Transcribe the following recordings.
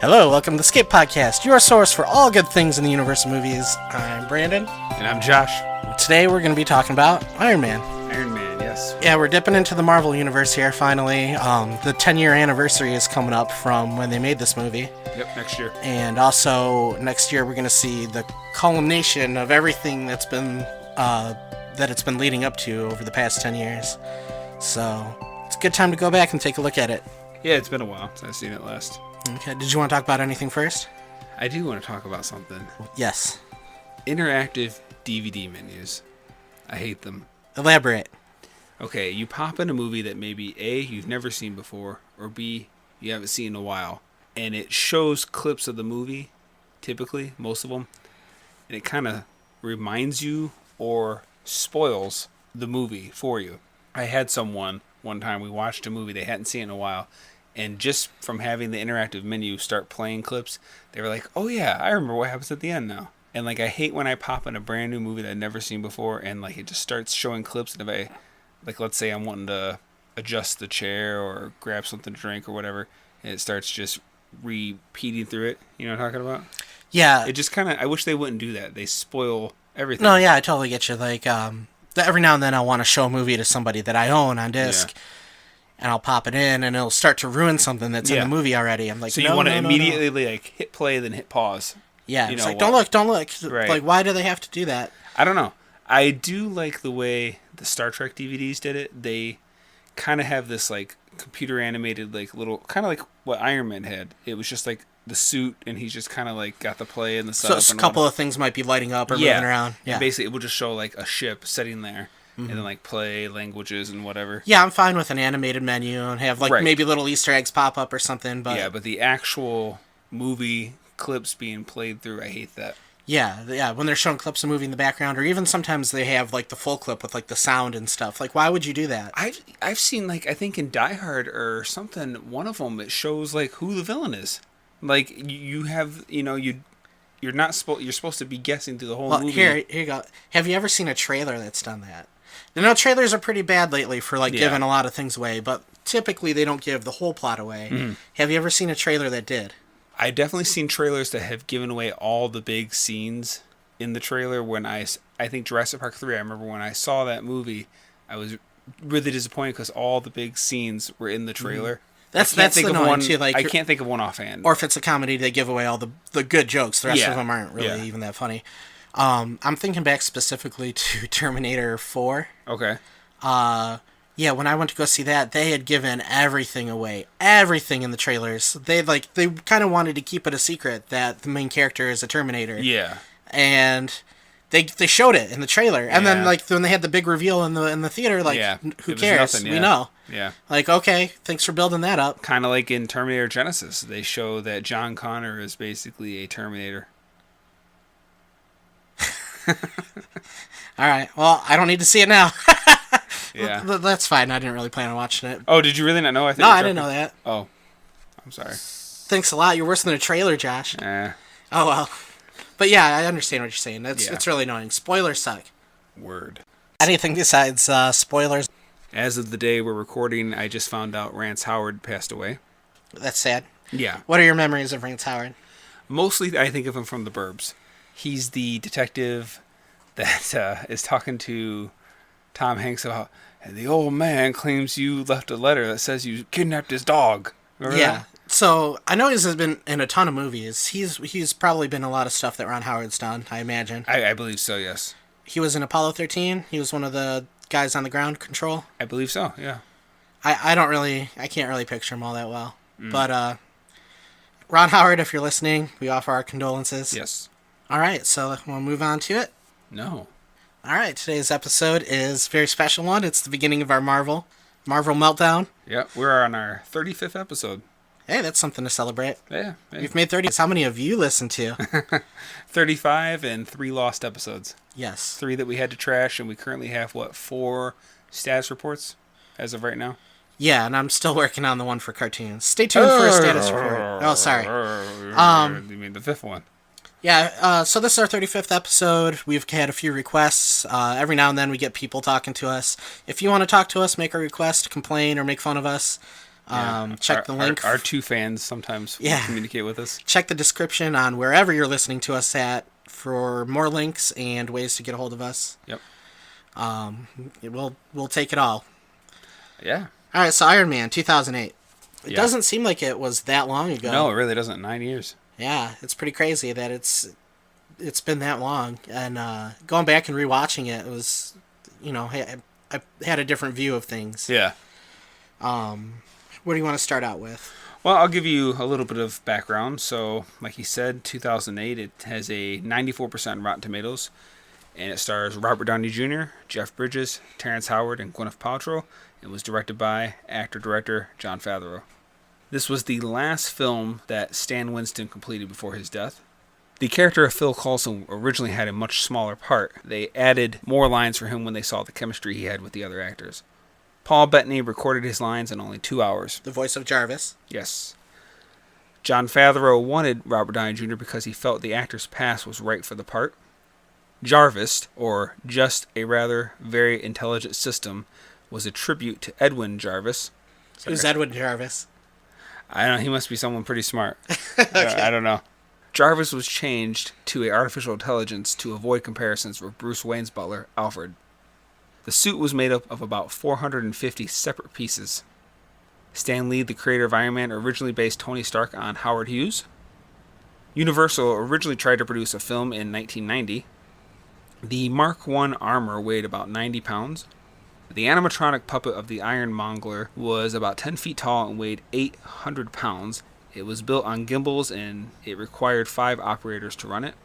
Hello, welcome to the Skip Podcast, your source for all good things in the universe of movies. I'm Brandon. And I'm Josh. Today we're going to be talking about Iron Man. Iron Man, yes. Yeah, we're dipping into the Marvel Universe here, finally. The 10-year anniversary is coming up from when they made this movie. Yep, next year. And also, next year we're going to see the culmination of everything that's been, that it's been leading up to over the past 10 years. So, it's a good time to go back and take a look at it. Yeah, it's been a while since I've seen it last. Okay, did you want to talk about anything first? I do want to talk about something. Yes. Interactive DVD menus. I hate them. Elaborate. Okay, you pop in a movie that maybe A, you've never seen before, or B, you haven't seen in a while, and it shows clips of the movie, typically, most of them, and it kind of reminds you or spoils the movie for you. I had someone, one time we watched a movie they hadn't seen in a while, and just from having the interactive menu start playing clips, they were like, oh yeah, I remember what happens at the end now. And like, I hate when I pop in a brand new movie that I've never seen before, and like it just starts showing clips, and if I, like, let's say I'm wanting to adjust the chair or grab something to drink or whatever, and it starts just repeating through it. You know what I'm talking about? Yeah. It just kind of, I wish they wouldn't do that. They spoil everything. No, yeah, I totally get you. Like, every now and then I want to show a movie to somebody that I own on disc. Yeah. And I'll pop it in, and it'll start to ruin something that's in the movie already. I'm like, so you want to immediately like hit play, then hit pause. Yeah, it's like, don't look. Right. Like, why do they have to do that? I don't know. I do like the way the Star Trek DVDs did it. They kind of have this like computer animated like little, kind of like what Iron Man had. It was just like the suit, and he's just kind of like got the play and the setup. So a couple of things might be lighting up or moving around. Yeah, and basically it will just show like a ship sitting there. Mm-hmm. And then like play languages and whatever. Yeah, I'm fine with an animated menu and have like maybe little Easter eggs pop up or something. But but the actual movie clips being played through, I hate that. Yeah. When they're showing clips of movie in the background, or even sometimes they have like the full clip with like the sound and stuff. Like, why would you do that? I've seen like, I think in Die Hard or something, one of them it shows like who the villain is. Like you have, you're supposed to be guessing through the whole movie. Here you go. Have you ever seen a trailer that's done that? Trailers are pretty bad lately for like giving a lot of things away, but typically they don't give the whole plot away. Mm-hmm. Have you ever seen a trailer that did? I definitely seen trailers that have given away all the big scenes in the trailer. When I think Jurassic Park 3, I remember when I saw that movie, I was really disappointed because all the big scenes were in the trailer. Mm-hmm. That's annoying too. Like, I can't think of one offhand. Or if it's a comedy, they give away all the good jokes. The rest of them aren't really even that funny. I'm thinking back specifically to Terminator 4. Okay. When I went to go see that, they had given everything away. Everything in the trailers. They kind of wanted to keep it a secret that the main character is a Terminator. Yeah. And they showed it in the trailer. And then like when they had the big reveal in the theater, like who cares? Nothing, we know. Yeah. Like, okay, thanks for building that up. Kind of like in Terminator Genesis, they show that John Connor is basically a Terminator. All right. Well, I don't need to see it now. Yeah. That's fine. I didn't really plan on watching it. Oh, did you really not know? No, I didn't know that. Oh, I'm sorry. Thanks a lot. You're worse than a trailer, Josh. Oh, well. But yeah, I understand what you're saying. It's really annoying. Spoilers suck. Word. Anything besides spoilers? As of the day we're recording, I just found out Rance Howard passed away. That's sad. Yeah. What are your memories of Rance Howard? Mostly, I think of him from The Burbs. He's the detective that is talking to Tom Hanks about, and the old man claims you left a letter that says you kidnapped his dog. Remember that? So I know he's been in a ton of movies. He's probably been in a lot of stuff that Ron Howard's done, I imagine. I believe so, yes. He was in Apollo 13. He was one of the guys on the ground control. I believe so, yeah. I can't really picture him all that well. But Ron Howard, if you're listening, we offer our condolences. Yes. All right, so we'll move on to it. No. All right, today's episode is a very special one. It's the beginning of our Marvel Meltdown. Yeah, we're on our 35th episode. Hey, that's something to celebrate. Yeah. We've made 30. How many have you listened to? 35 and 3 lost episodes. Yes. 3 that we had to trash, and we currently have, 4 status reports as of right now? Yeah, and I'm still working on the one for cartoons. Stay tuned for a status report. Oh, sorry. You mean the 5th one? Yeah, so this is our 35th episode. We've had a few requests. Every now and then we get people talking to us. If you want to talk to us, make a request, complain, or make fun of us, check the link. Our two fans sometimes communicate with us. Check the description on wherever you're listening to us at for more links and ways to get a hold of us. Yep. We'll take it all. Yeah. All right, so Iron Man 2008. It doesn't seem like it was that long ago. No, it really doesn't. 9 years. Yeah, it's pretty crazy that it's been that long. And going back and rewatching it was, I had a different view of things. Yeah. What do you want to start out with? Well, I'll give you a little bit of background. So, like he said, 2008, it has a 94% Rotten Tomatoes. And it stars Robert Downey Jr., Jeff Bridges, Terrence Howard, and Gwyneth Paltrow. It was directed by actor-director Jon Favreau. This was the last film that Stan Winston completed before his death. The character of Phil Coulson originally had a much smaller part. They added more lines for him when they saw the chemistry he had with the other actors. Paul Bettany recorded his lines in only 2 hours. The voice of Jarvis. Yes. Jon Favreau wanted Robert Downey Jr. because he felt the actor's past was right for the part. Jarvis, or Just a Rather Very Intelligent System, was a tribute to Edwin Jarvis. Who's Edwin Jarvis? I don't know. He must be someone pretty smart. Okay. I don't know. Jarvis was changed to a artificial intelligence to avoid comparisons with Bruce Wayne's butler, Alfred. The suit was made up of about 450 separate pieces. Stan Lee, the creator of Iron Man, originally based Tony Stark on Howard Hughes. Universal originally tried to produce a film in 1990. The Mark I armor weighed about 90 pounds. The animatronic puppet of the Ironmonger was about 10 feet tall and weighed 800 pounds. It was built on gimbals and it required 5 operators to run it.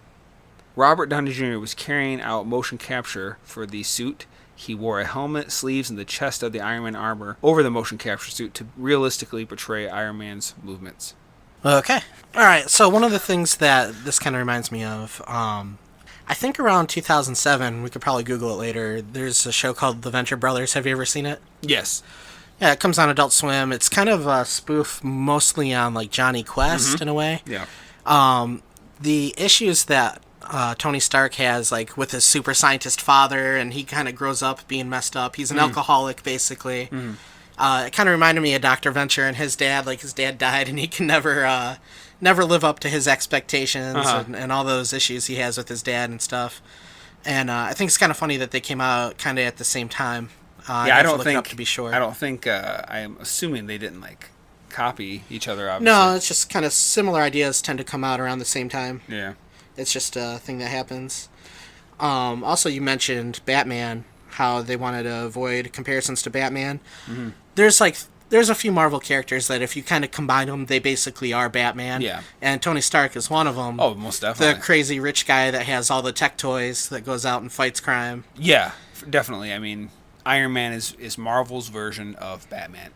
Robert Downey Jr. was carrying out motion capture for the suit. He wore a helmet, sleeves, and the chest of the Iron Man armor over the motion capture suit to realistically portray Iron Man's movements. Okay. All right, so one of the things that this kind of reminds me of, I think around 2007, we could probably Google it later, there's a show called The Venture Brothers. Have you ever seen it? Yes. Yeah, it comes on Adult Swim. It's kind of a spoof mostly on, like, Johnny Quest, in a way. Yeah. The issues that Tony Stark has, like, with his super scientist father, and he kind of grows up being messed up. He's an alcoholic, basically. It kind of reminded me of Dr. Venture and his dad. Like, his dad died, and he can never live up to his expectations and all those issues he has with his dad and stuff. And I think it's kind of funny that they came out kind of at the same time. I don't think, to be sure. I don't think, I'm assuming they didn't, like, copy each other, obviously. No, it's just kind of similar ideas tend to come out around the same time. Yeah. It's just a thing that happens. Also, you mentioned Batman, how they wanted to avoid comparisons to Batman. Mm-hmm. There's a few Marvel characters that if you kind of combine them, they basically are Batman. Yeah. And Tony Stark is one of them. Oh, most definitely. The crazy rich guy that has all the tech toys that goes out and fights crime. Yeah, definitely. I mean, Iron Man is Marvel's version of Batman.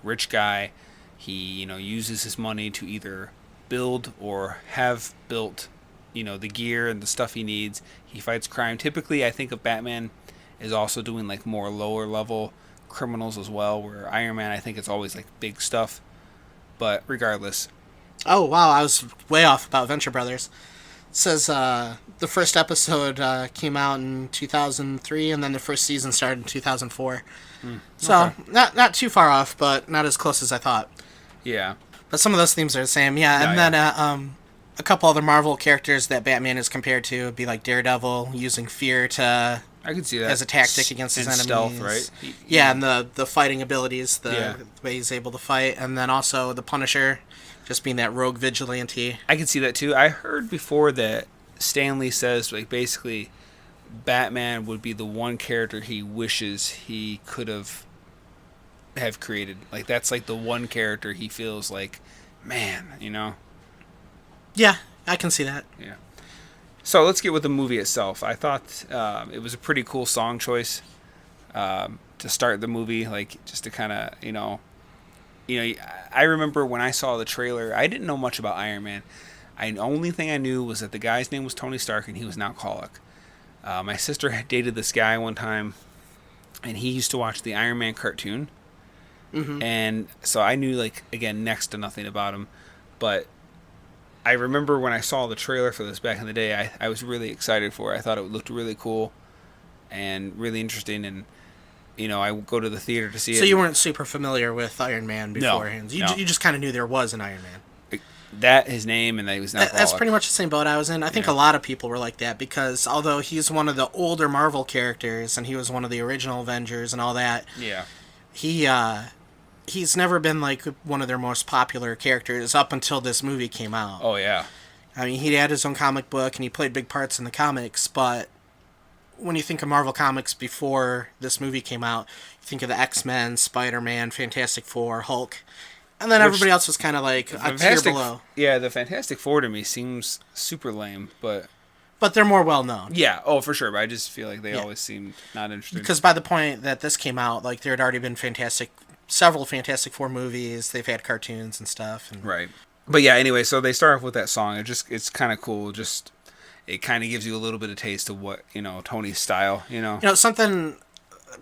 Rich guy. He, uses his money to either build or have built the gear and the stuff he needs. He fights crime. Typically, I think of Batman as also doing like more lower level criminals as well, where Iron Man, I think it's always like big stuff. But regardless. Oh, wow, I was way off about Venture Brothers. It says the first episode came out in 2003, and then the first season started in 2004. So, not too far off, but not as close as I thought. Yeah. But some of those themes are the same, yeah. And then a couple other Marvel characters that Batman is compared to would be like Daredevil, using fear to... I could see that. As a tactic against his enemies. Stealth, right? Yeah, and the fighting abilities, the way he's able to fight. And then also the Punisher, just being that rogue vigilante. I could see that too. I heard before that Stan Lee says, like, basically, Batman would be the one character he wishes he could have created. Like, that's like the one character he feels like, man, Yeah, I can see that. Yeah. So let's get with the movie itself. I thought it was a pretty cool song choice to start the movie, like just to kind of, I remember when I saw the trailer, I didn't know much about Iron Man. The only thing I knew was that the guy's name was Tony Stark and he was an alcoholic. My sister had dated this guy one time, and he used to watch the Iron Man cartoon. Mm-hmm. And so I knew, like, again, next to nothing about him. But I remember when I saw the trailer for this back in the day, I was really excited for it. I thought it looked really cool and really interesting, and I would go to the theater to see it. So you weren't super familiar with Iron Man beforehand? No. You just kind of knew there was an Iron Man. His name, and that he was not. That's pretty much the same boat I was in. I think a lot of people were like that because although he's one of the older Marvel characters and he was one of the original Avengers and all that, he's never been like one of their most popular characters up until this movie came out. Oh yeah. I mean, he had his own comic book and he played big parts in the comics, but when you think of Marvel Comics before this movie came out, you think of the X-Men, Spider-Man, Fantastic Four, Hulk. And then everybody else was kind of like a tier below. Yeah, the Fantastic Four to me seems super lame, but they're more well known. Yeah, oh for sure. But I just feel like they always seemed not interested. Because by the point that this came out, like there had already been several Fantastic Four movies. They've had cartoons and stuff. Right. But yeah, anyway, so they start off with that song. It's kind of cool. Just it kind of gives you a little bit of taste of what Tony's style. Something.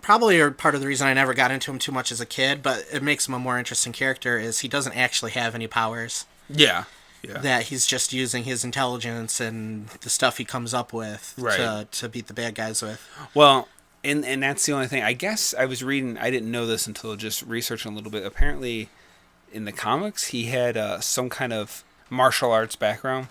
Probably part of the reason I never got into him too much as a kid, but it makes him a more interesting character, is he doesn't actually have any powers. Yeah. That he's just using his intelligence and the stuff he comes up with to beat the bad guys with. Well, and that's the only thing. I guess I was reading, I didn't know this until just researching a little bit. Apparently, in the comics, he had some kind of martial arts background.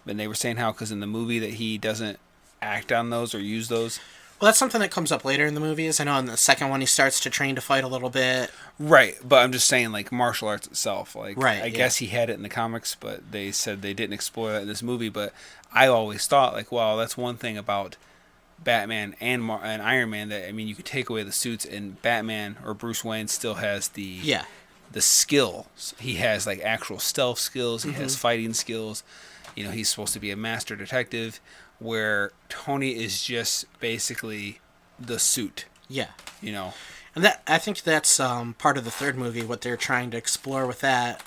And they were saying how, because in the movie, that he doesn't act on those or use those. Well, that's something that comes up later in the movies. I know in the second one he starts to train to fight a little bit. Right, but I'm just saying, like, martial arts itself. Like, I guess he had it in the comics, but they said they didn't explore that in this movie. But I always thought, like, well, that's one thing about Batman and Iron Man, that, I mean, you could take away the suits, and Batman or Bruce Wayne still has the skills. He has, like, actual stealth skills. He has fighting skills. He's supposed to be a master detective, where Tony is just basically the suit. Yeah. And I think that's part of the third movie, what they're trying to explore with that.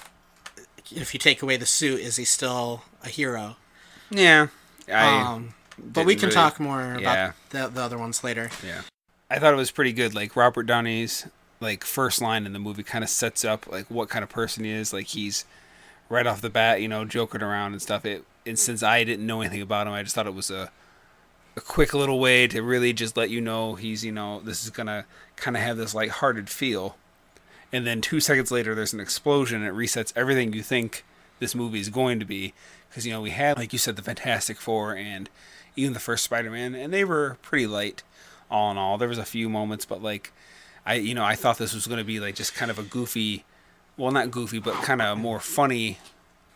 If you take away the suit, is he still a hero? Yeah. But we can talk more about the other ones later. Yeah. I thought it was pretty good. Like, Robert Downey's like first line in the movie kind of sets up like what kind of person he is. Like, he's right off the bat, joking around and stuff. And since I didn't know anything about him, I just thought it was a quick little way to really just let you know he's, this is going to kind of have this lighthearted feel. And then 2 seconds later, there's an explosion, and it resets everything you think this movie is going to be. Because, we had, like you said, the Fantastic Four and even the first Spider-Man, and they were pretty light, all in all. There was a few moments, but, like, I thought this was going to be, like, just kind of a goofy, well, not goofy, but kind of more funny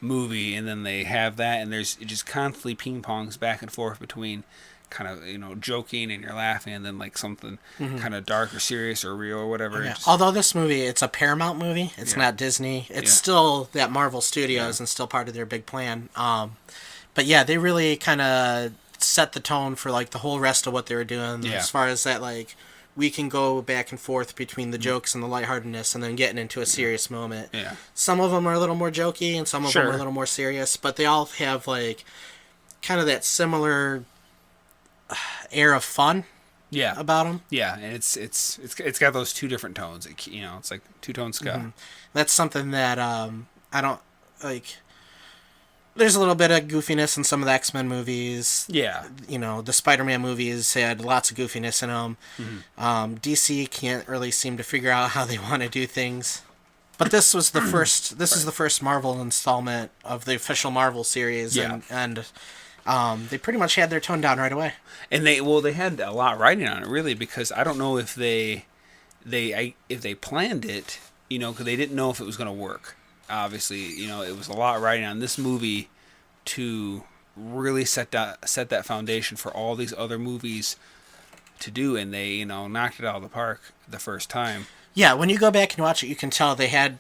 movie, and then they have that, and it just constantly ping-pongs back and forth between kind of, joking and you're laughing, and then like something kind of dark or serious or real or whatever. Yeah. Although this movie, it's a Paramount movie, it's not Disney. It's still that Marvel Studios and still part of their big plan. But yeah, they really kind of set the tone for like the whole rest of what they were doing as far as that, like, we can go back and forth between the jokes and the lightheartedness and then getting into a serious moment. Yeah. Some of them are a little more jokey and some of them are a little more serious, but they all have like kind of that similar air of fun about them. Yeah, and it's got those two different tones. It's like two-tone ska. Mm-hmm. That's something that I don't like. There's a little bit of goofiness in some of the X-Men movies. Yeah. The Spider-Man movies had lots of goofiness in them. Mm-hmm. DC can't really seem to figure out how they want to do things. But this was the first. This is the first Marvel installment of the official Marvel series, and they pretty much had their tone down right away. And they had a lot riding on it, really, because I don't know if they planned it, because they didn't know if it was going to work. Obviously, it was a lot riding on this movie to really set that foundation for all these other movies to do, and they, knocked it out of the park the first time. Yeah, when you go back and watch it, you can tell they had,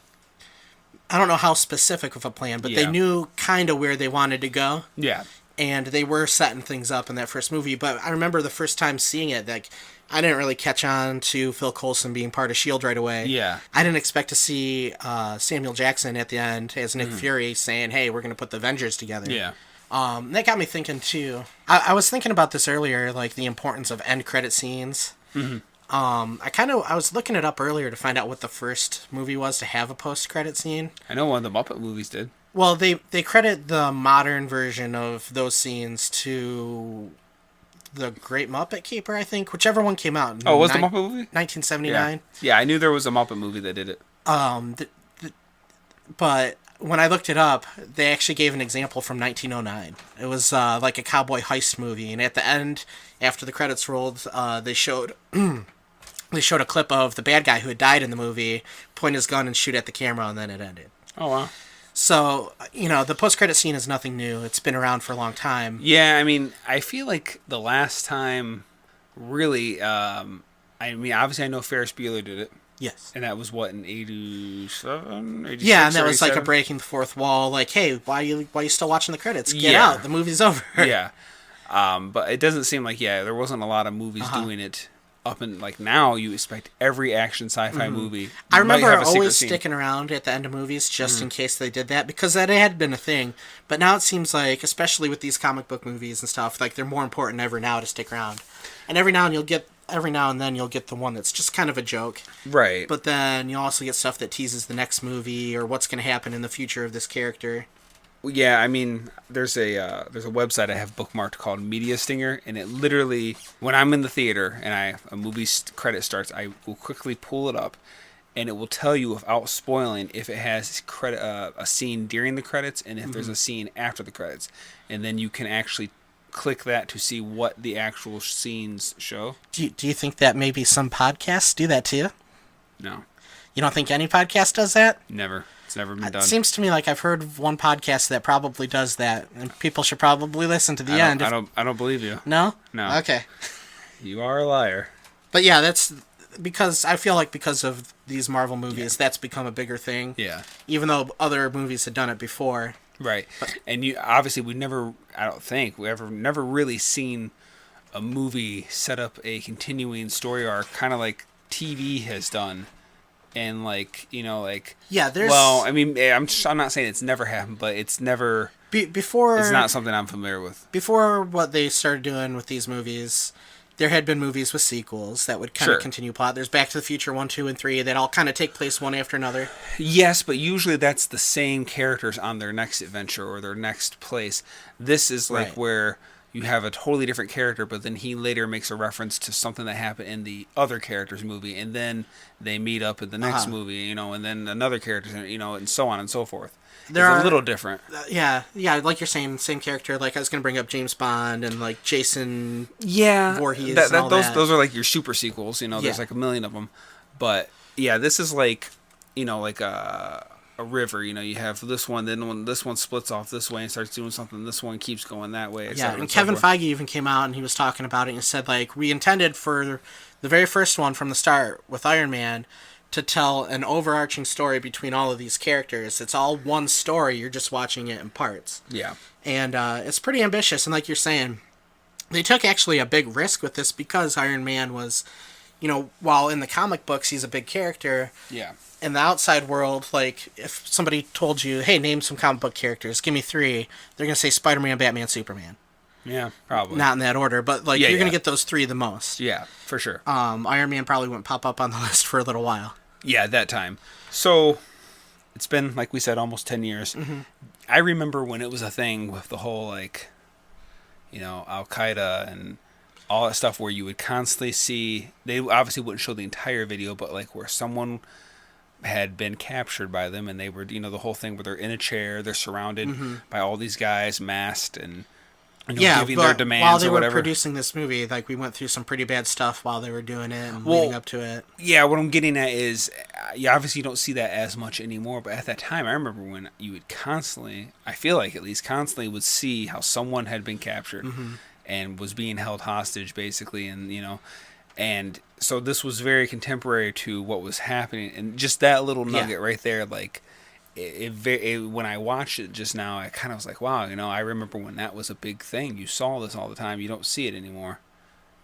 I don't know how specific of a plan, but they knew kind of where they wanted to go. Yeah. And they were setting things up in that first movie, but I remember the first time seeing it, like, I didn't really catch on to Phil Coulson being part of S.H.I.E.L.D. right away. Yeah. I didn't expect to see Samuel Jackson at the end as Nick Fury saying, hey, we're going to put the Avengers together. Yeah. That got me thinking, too. I was thinking about this earlier, like the importance of end credit scenes. Mm-hmm. I was looking it up earlier to find out what the first movie was to have a post-credit scene. I know one of the Muppet movies did. Well, they credit the modern version of those scenes to the Great Muppet Caper, I think, whichever one came out in Oh, was the Muppet movie? 1979. Yeah, I knew there was a Muppet movie that did it. Um, th- but when I looked it up, they actually gave an example from 1909. It was like a cowboy heist movie, and at the end, after the credits rolled, they showed they showed a clip of the bad guy who had died in the movie point his gun and shoot at the camera, and then it ended. Oh, wow. So, the post-credit scene is nothing new. It's been around for a long time. Yeah, I mean, I feel like the last time, really, obviously I know Ferris Bueller did it. Yes. And that was what, in 87? 86, Yeah, and that was 87? like a breaking the fourth wall. Like, hey, why are you still watching the credits? Get Yeah. out. The movie's over. Yeah. But it doesn't seem like, there wasn't a lot of movies doing it up in, like, now you expect every action sci-fi movie. I remember might have a secret always scene. sticking around at the end of movies just in case they did that, because that had been a thing. But now it seems like, especially with these comic book movies and stuff, like they're more important ever now to stick around. And every now and then you'll get the one that's just kind of a joke. Right. But then you also get stuff that teases the next movie or what's going to happen in the future of this character. Yeah, I mean, there's a website I have bookmarked called Media Stinger, and it literally, when I'm in the theater and a movie credit starts, I will quickly pull it up, and it will tell you without spoiling if it has a scene during the credits and if there's a scene after the credits, and then you can actually click that to see what the actual scenes show. Do you think that maybe some podcasts do that too? No, You don't think any podcast does that? never. It's never been done. It seems to me like I've heard of one podcast that probably does that, and people should probably listen to the end. I don't believe you. No? No. Okay. You are a liar. But yeah, that's because I feel like because of these Marvel movies, that's become a bigger thing. Yeah. Even though other movies had done it before. Right. And you obviously we never never really seen a movie set up a continuing story arc kind of like TV has done. And Yeah, there's well, I mean, I'm not saying it's never happened, but it's never before it's not something I'm familiar with. Before what they started doing with these movies, there had been movies with sequels that would kind of continue plot. There's Back to the Future 1, 2, and 3 that all kind of take place one after another. Yes, but usually that's the same characters on their next adventure or their next place. This is like where you have a totally different character, but then he later makes a reference to something that happened in the other character's movie, and then they meet up in the next movie, and then another character, and so on and so forth. It's a little different. Yeah, like you're saying, same character. Like I was going to bring up James Bond and like Jason Voorhees and all that. Those are like your super sequels, there's like a million of them. But yeah, this is like, like a river, you have this one, then when this one splits off this way and starts doing something, this one keeps going that way. Yeah, and Kevin Feige even came out and he was talking about it and said, like, we intended for the very first one from the start with Iron Man to tell an overarching story between all of these characters. It's all one story, you're just watching it in parts. Yeah. And it's pretty ambitious, and like you're saying, they took actually a big risk with this because Iron Man was, while in the comic books he's a big character. Yeah. In the outside world, like, if somebody told you, hey, name some comic book characters, give me 3, they're going to say Spider-Man, Batman, Superman. Yeah, probably. Not in that order, but, like, you're going to get those 3 the most. Yeah, for sure. Iron Man probably wouldn't pop up on the list for a little while. Yeah, at that time. So, it's been, like we said, almost 10 years. Mm-hmm. I remember when it was a thing with the whole, like, Al-Qaeda and all that stuff where you would constantly see, they obviously wouldn't show the entire video, but, like, where someone had been captured by them and they were, the whole thing where they're in a chair, they're surrounded by all these guys masked and giving their demands while they or whatever. were producing this movie, like, we went through some pretty bad stuff while they were doing it and leading up to it. Yeah, what I'm getting at is, obviously you don't see that as much anymore, but at that time, I remember when you would constantly, I feel like at least constantly would see how someone had been captured and was being held hostage, basically, and, and so this was very contemporary to what was happening, and just that little nugget right there, like, when I watched it just now, I kind of was like, wow, I remember when that was a big thing. You saw this all the time. You don't see it anymore.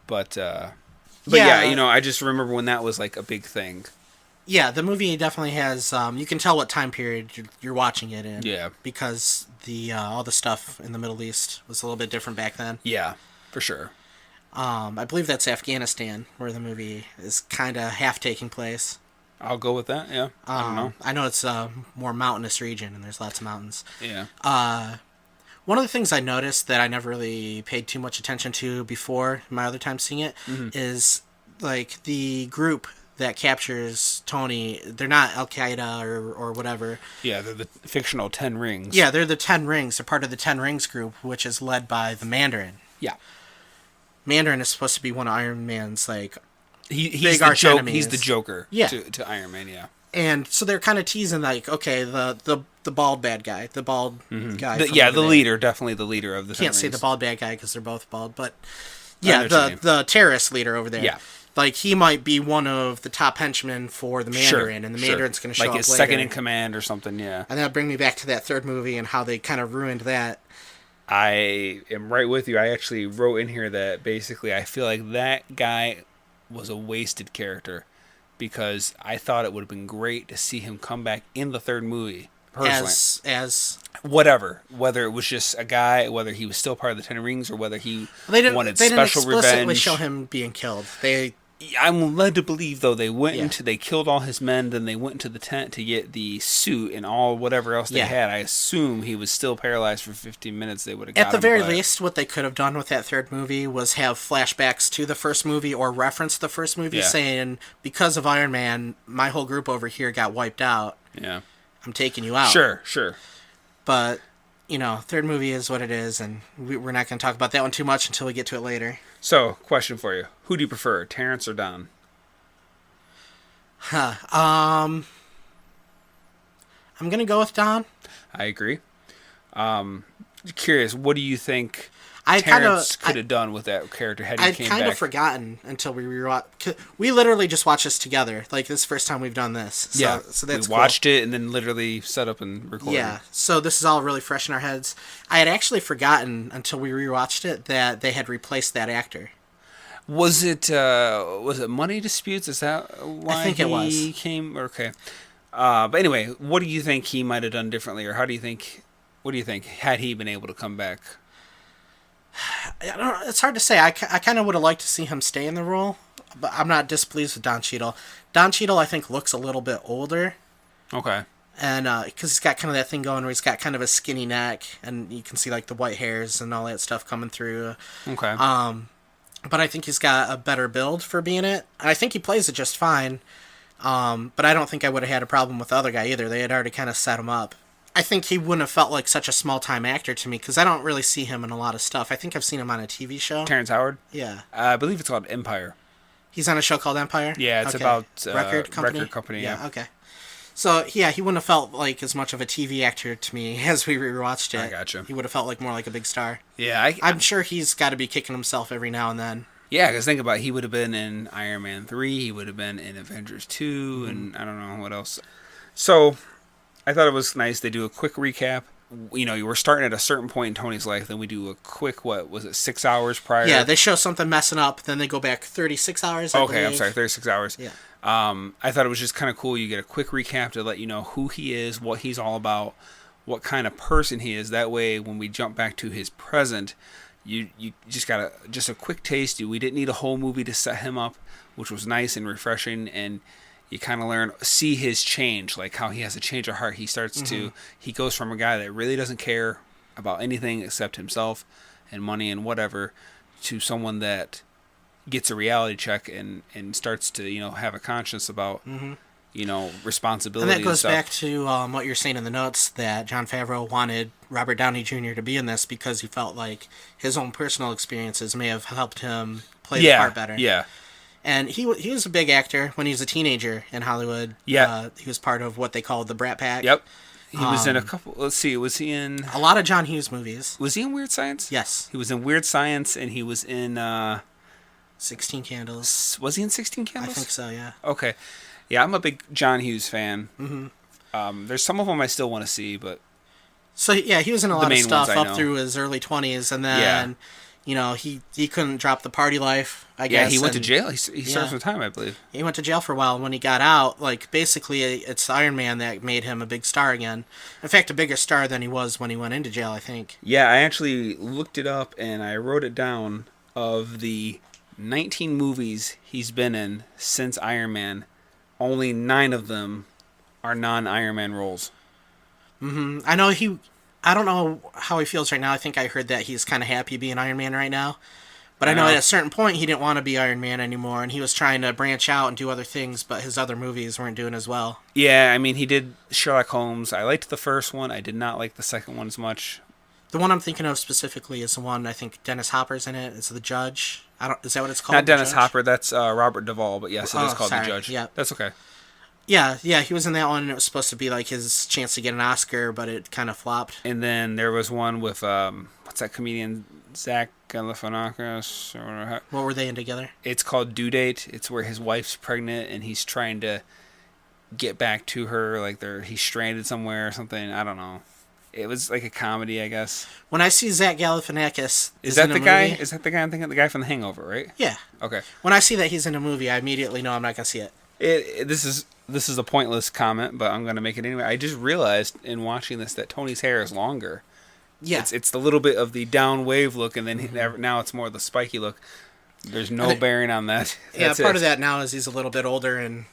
But I just remember when that was like a big thing. Yeah, the movie definitely has, you can tell what time period you're watching it in. Yeah. Because all the stuff in the Middle East was a little bit different back then. Yeah, for sure. I believe that's Afghanistan, where the movie is kind of half taking place. I'll go with that. Yeah. I don't know. I know it's a more mountainous region, and there's lots of mountains. Yeah. One of the things I noticed that I never really paid too much attention to before my other time seeing it is like the group that captures Tony. They're not Al Qaeda or whatever. Yeah, they're the fictional 10 Rings. Yeah, they're the 10 Rings. They're part of the 10 Rings group, which is led by the Mandarin. Yeah. Mandarin is supposed to be one of Iron Man's like He's big the arch enemies. He's the Joker. Yeah. To Iron Man. Yeah. And so they're kind of teasing like, okay, the bald bad guy, the bald guy. The leader, definitely the leader of the. Can't say the bald bad guy because they're both bald, but I yeah, know what you mean. the terrorist leader over there. Yeah. Like he might be one of the top henchmen for the Mandarin, and the Mandarin's going to show like up his later. second in command or something. Yeah. And that'll bring me back to that third movie and how they kind of ruined that. I am right with you. I actually wrote in here that basically I feel like that guy was a wasted character because I thought it would have been great to see him come back in the third movie. Personally. As whatever, whether it was just a guy, whether he was still part of the Ten Rings, or whether he wanted they special didn't explicitly revenge. show him being killed. I'm led to believe though they killed all his men, then they went into the tent to get the suit and all whatever else they had. I assume he was still paralyzed for 15 minutes. They would have got At the him, very least, what they could have done with that third movie was have flashbacks to the first movie or reference the first movie, saying because of Iron Man, my whole group over here got wiped out. Yeah, I'm taking you out. Sure. But third movie is what it is, and we're not going to talk about that one too much until we get to it later. So, question for you. Who do you prefer, Terrence or Don? I'm going to go with Don. I agree. Curious, what do you think Terrence could have done with that character had he came back? I'd kind of forgotten until we rewatched. We literally just watched this together. Like, this is the first time we've done this. So, so that's we watched it and then literally set up and recorded. Yeah, so this is all really fresh in our heads. I had actually forgotten until we rewatched it that they had replaced that actor. Was it money disputes? Is that why I think it was. He came? Okay. But anyway, what do you think he might have done differently, or what do you think had he been able to come back? I don't know, it's hard to say. I kind of would have liked to see him stay in the role, but I'm not displeased with Don Cheadle. Don Cheadle, I think, looks a little bit older. Okay. And because he's got kind of that thing going where he's got kind of a skinny neck, and you can see like the white hairs and all that stuff coming through. Okay. But I think he's got a better build for being it. And I think he plays it just fine. But I don't think I would have had a problem with the other guy either. They had already kind of set him up. I think he wouldn't have felt like such a small-time actor to me, because I don't really see him in a lot of stuff. I think I've seen him on a TV show. Terrence Howard? Yeah. I believe it's called Empire. He's on a show called Empire? Yeah, it's about Record company, yeah. Okay. So, yeah, he wouldn't have felt like as much of a TV actor to me as we rewatched it. I gotcha. He would have felt like more like a big star. Yeah, I'm sure he's got to be kicking himself every now and then. Yeah, because think about it, he would have been in Iron Man 3, he would have been in Avengers 2, and I don't know what else. So, I thought it was nice. They do a quick recap. You were starting at a certain point in Tony's life, then we do a quick, 6 hours prior? Yeah, they show something messing up, then they go back 36 hours, I Okay, believe. I'm sorry, 36 hours. Yeah. I thought it was just kind of cool. You get a quick recap to let you know who he is, what he's all about, what kind of person he is. That way, when we jump back to his present, you just got a quick taste. We didn't need a whole movie to set him up, which was nice and refreshing, and you kind of see his change, like how he has a change of heart. He starts he goes from a guy that really doesn't care about anything except himself and money and whatever, to someone that gets a reality check and starts to, have a conscience about, responsibility. And that goes stuff. back to what you're saying in the notes, that Jon Favreau wanted Robert Downey Jr. to be in this because he felt like his own personal experiences may have helped him play the part better. Yeah. And he was a big actor when he was a teenager in Hollywood. Yeah. He was part of what they called the Brat Pack. Yep. He was in a couple, let's see, was he in... A lot of John Hughes movies. Was he in Weird Science? Yes. He was in Weird Science, and he was in... 16 Candles. Was he in 16 Candles? I think so, yeah. Okay. Yeah, I'm a big John Hughes fan. Mm-hmm. There's some of them I still want to see, but... So, yeah, he was in a lot of stuff up know. through his early 20s, and then... he couldn't drop the party life, I guess. Yeah, he went to jail. He served some time, I believe. He went to jail for a while, and when he got out, basically, it's Iron Man that made him a big star again. In fact, a bigger star than he was when he went into jail, I think. Yeah, I actually looked it up, and I wrote it down of the 19 movies he's been in since Iron Man. only 9 of them are non-Iron Man roles. I know I don't know how he feels right now. I think I heard that he's kind of happy being Iron Man right now. But I know at a certain point he didn't want to be Iron Man anymore, and he was trying to branch out and do other things, but his other movies weren't doing as well. Yeah, I mean, he did Sherlock Holmes. I liked the first one. I did not like the second one as much. The one I'm thinking of specifically is the one I think Dennis Hopper's in it. It's The Judge. Is that what it's called? Not Dennis Hopper. That's Robert Duvall. But yes, it is called sorry. The Judge. Yeah. That's okay. Yeah, he was in that one, and it was supposed to be like his chance to get an Oscar, but it kind of flopped. And then there was one with what's that comedian, Zach Galifianakis? Or what were they in together? It's called Due Date. It's where his wife's pregnant and he's trying to get back to her, like he's stranded somewhere or something. I don't know. It was like a comedy, I guess. When I see Zach Galifianakis, is that the guy? Is that the guy I'm thinking? The guy from The Hangover, right? Yeah. Okay. When I see that he's in a movie, I immediately know I'm not gonna see it. This is a pointless comment, but I'm gonna make it anyway. I just realized in watching this that Tony's hair is longer. Yeah. It's the little bit of the down wave look, and then now it's more the spiky look. There's no bearing on that. Yeah, part of that now is he's a little bit older, and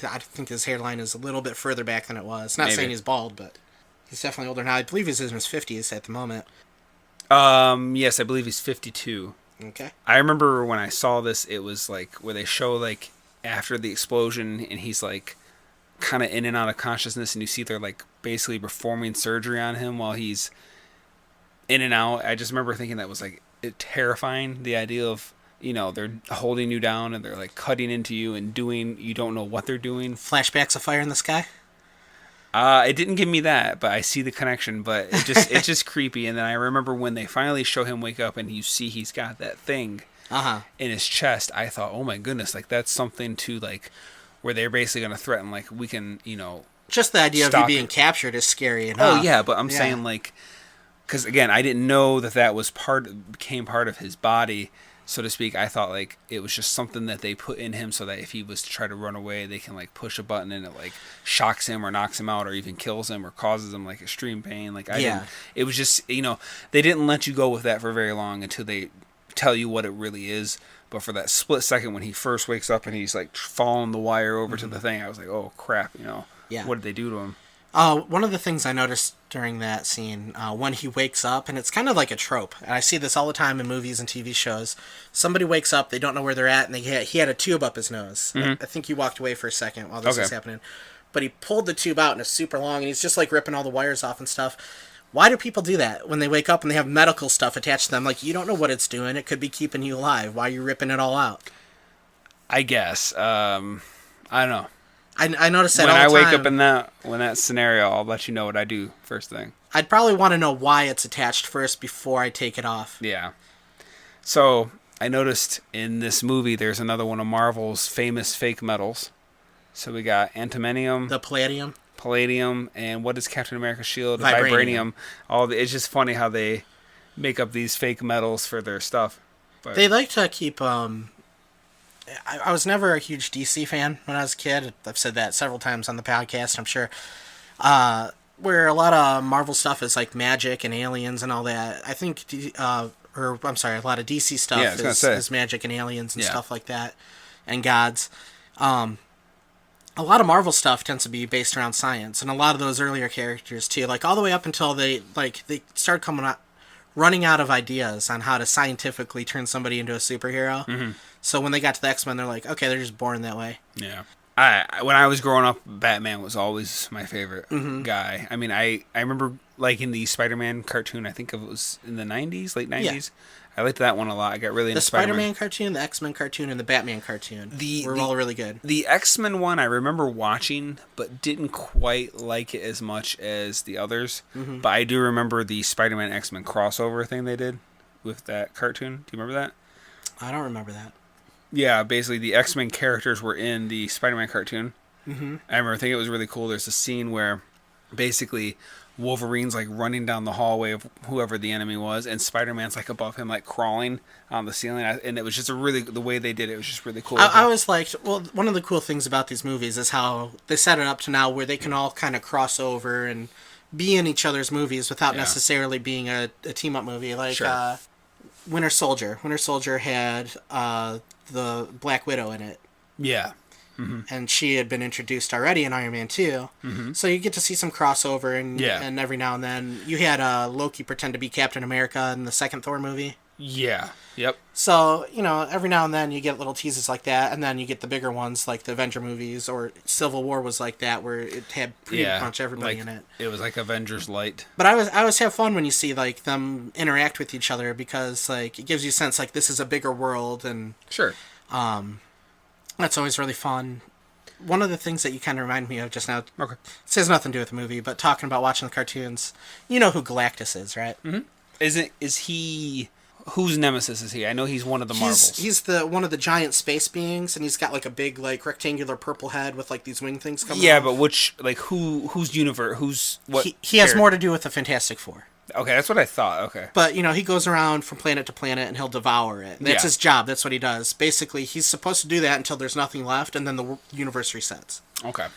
I think his hairline is a little bit further back than it was. Not saying he's bald, but he's definitely older now. I believe he's in his 50s at the moment. Yes, I believe he's 52. Okay. I remember when I saw this, it was like where they show like after the explosion, and he's like kind of in and out of consciousness, and you see they're like basically performing surgery on him while he's in and out. I just remember thinking that was like terrifying, the idea of, they're holding you down and they're like cutting into you and you don't know what they're doing. Flashbacks of Fire in the Sky? It didn't give me that, but I see the connection, but it's just creepy. And then I remember when they finally show him wake up and you see he's got that thing in his chest, I thought, oh my goodness, like that's something to like where they're basically going to threaten, like we can, just the idea of you being captured is scary enough. Oh yeah, but I'm saying like, because again, I didn't know that was became part of his body, so to speak. I thought like it was just something that they put in him so that if he was to try to run away, they can like push a button and it like shocks him or knocks him out or even kills him or causes him like extreme pain. Like it was just, they didn't let you go with that for very long until they tell you what it really is. But for that split second when he first wakes up and he's like following the wire over to the thing, I was like, oh crap, what did they do to him? One of the things I noticed during that scene, when he wakes up, and it's kind of like a trope, and I see this all the time in movies and TV shows, somebody wakes up, they don't know where they're at, and he had a tube up his nose. I think he walked away for a second while this was happening. But he pulled the tube out, and it's super long, and he's just like ripping all the wires off and stuff. Why do people do that when they wake up and they have medical stuff attached to them? Like, you don't know what it's doing. It could be keeping you alive. Why are you ripping it all out? I guess. I don't know. I noticed that when all the time. I wake up in that scenario, I'll let you know what I do first thing. I'd probably want to know why it's attached first before I take it off. Yeah. So I noticed in this movie there's another one of Marvel's famous fake metals. So we got antimonium, the palladium, and what is Captain America's shield? Vibranium. It's just funny how they make up these fake metals for their stuff. But they like to keep. I was never a huge DC fan when I was a kid. I've said that several times on the podcast, I'm sure. Where a lot of Marvel stuff is like magic and aliens and all that. I think, a lot of DC stuff is magic and aliens and stuff like that, and gods. A lot of Marvel stuff tends to be based around science, and a lot of those earlier characters too, like all the way up until they start running out of ideas on how to scientifically turn somebody into a superhero. Mm-hmm. So when they got to the X-Men, they're like, okay, they're just born that way. Yeah. When I was growing up, Batman was always my favorite guy. I mean, I remember liking the Spider-Man cartoon. I think it was in the 90s, late 90s. Yeah. I liked that one a lot. I got really into Spider-Man. The Spider-Man cartoon, the X-Men cartoon, and the Batman cartoon were all really good. The X-Men one I remember watching, but didn't quite like it as much as the others. Mm-hmm. But I do remember the Spider-Man X-Men crossover thing they did with that cartoon. Do you remember that? I don't remember that. Yeah, basically the X-Men characters were in the Spider-Man cartoon. Mm-hmm. I remember thinking it was really cool. There's a scene where basically Wolverine's like running down the hallway of whoever the enemy was, and Spider-Man's like above him, like crawling on the ceiling. And it was just the way they did it was just really cool. I always liked, one of the cool things about these movies is how they set it up to now where they can all kind of cross over and be in each other's movies without necessarily being a team-up movie. Like Winter Soldier. Winter Soldier had the Black Widow in it. Yeah. and she had been introduced already in Iron Man 2. So you get to see some crossover, and every now and then you had Loki pretend to be Captain America in the second Thor movie. Yeah. Yep. So, every now and then you get little teases like that, and then you get the bigger ones like the Avenger movies, or Civil War was like that, where it had pretty much everybody in it. It was like Avengers Light. But I always have fun when you see like them interact with each other, because like it gives you a sense like this is a bigger world, and sure, that's always really fun. One of the things that you kind of remind me of just now, okay, this has nothing to do with the movie, but talking about watching the cartoons, you know who Galactus is, right? Is he? Whose nemesis is he? I know he's one of the Marvels. He's the one of the giant space beings, and he's got like a big like rectangular purple head with like these wing things coming. Yeah, off. but whose universe? Who's what? He has more to do with the Fantastic Four. Okay, that's what I thought. Okay, but he goes around from planet to planet and he'll devour it. That's his job. That's what he does. Basically, he's supposed to do that until there's nothing left, and then the universe resets. Okay.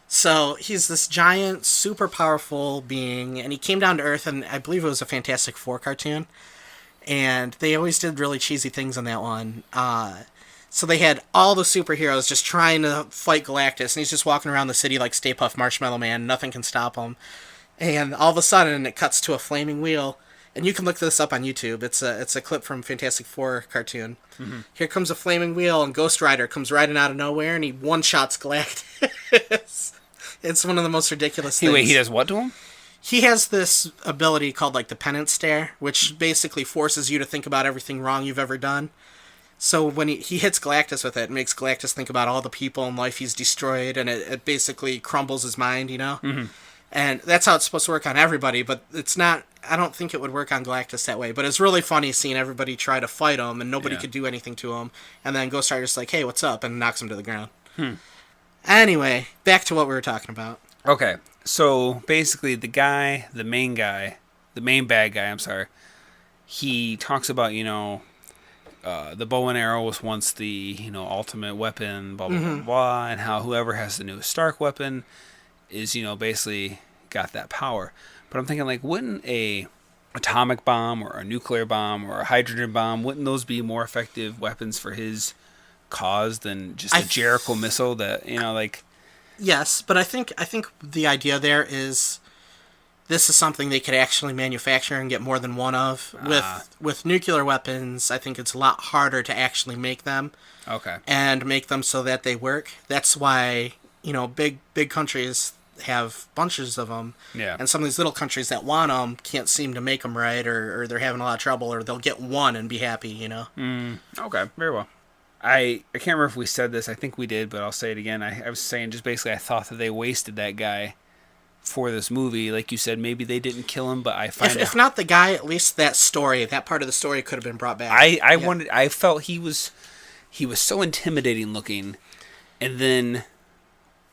So he's this giant, super powerful being, and he came down to Earth, and I believe it was a Fantastic Four cartoon. And they always did really cheesy things on that one. So they had all the superheroes just trying to fight Galactus, and he's just walking around the city like Stay Puft Marshmallow Man. Nothing can stop him. And all of a sudden, it cuts to a flaming wheel. And you can look this up on YouTube. It's a clip from Fantastic Four cartoon. Here comes a flaming wheel, and Ghost Rider comes riding out of nowhere, and he one-shots Galactus. It's one of the most ridiculous things. Wait, he does what to him? He has this ability called like the penance stare, which basically forces you to think about everything wrong you've ever done. So when he hits Galactus with it makes Galactus think about all the people and life he's destroyed, and it basically crumbles his mind, And that's how it's supposed to work on everybody, but it's not. I don't think it would work on Galactus that way. But it's really funny seeing everybody try to fight him, and nobody could do anything to him. And then Ghost Rider's like, "Hey, what's up?" and knocks him to the ground. Anyway, back to what we were talking about. Okay. So basically, the main bad guy, I'm sorry, he talks about, the bow and arrow was once the, ultimate weapon, blah, blah, blah, blah, and how whoever has the newest Stark weapon is, basically got that power. But I'm thinking, like, wouldn't a atomic bomb or a nuclear bomb or a hydrogen bomb, wouldn't those be more effective weapons for his cause than just a Jericho missile that, like... Yes, but I think the idea there is this is something they could actually manufacture and get more than one of. With nuclear weapons, I think it's a lot harder to actually make them. Okay. And make them so that they work. That's why, big countries have bunches of them. Yeah. And some of these little countries that want them can't seem to make them right, or they're having a lot of trouble, or they'll get one and be happy, Okay, very well. I can't remember if we said this. I think we did, but I'll say it again. I was saying just basically I thought that they wasted that guy for this movie. Like you said, maybe they didn't kill him, but I find if not the guy, at least that part of the story could have been brought back. I felt he was so intimidating looking, and then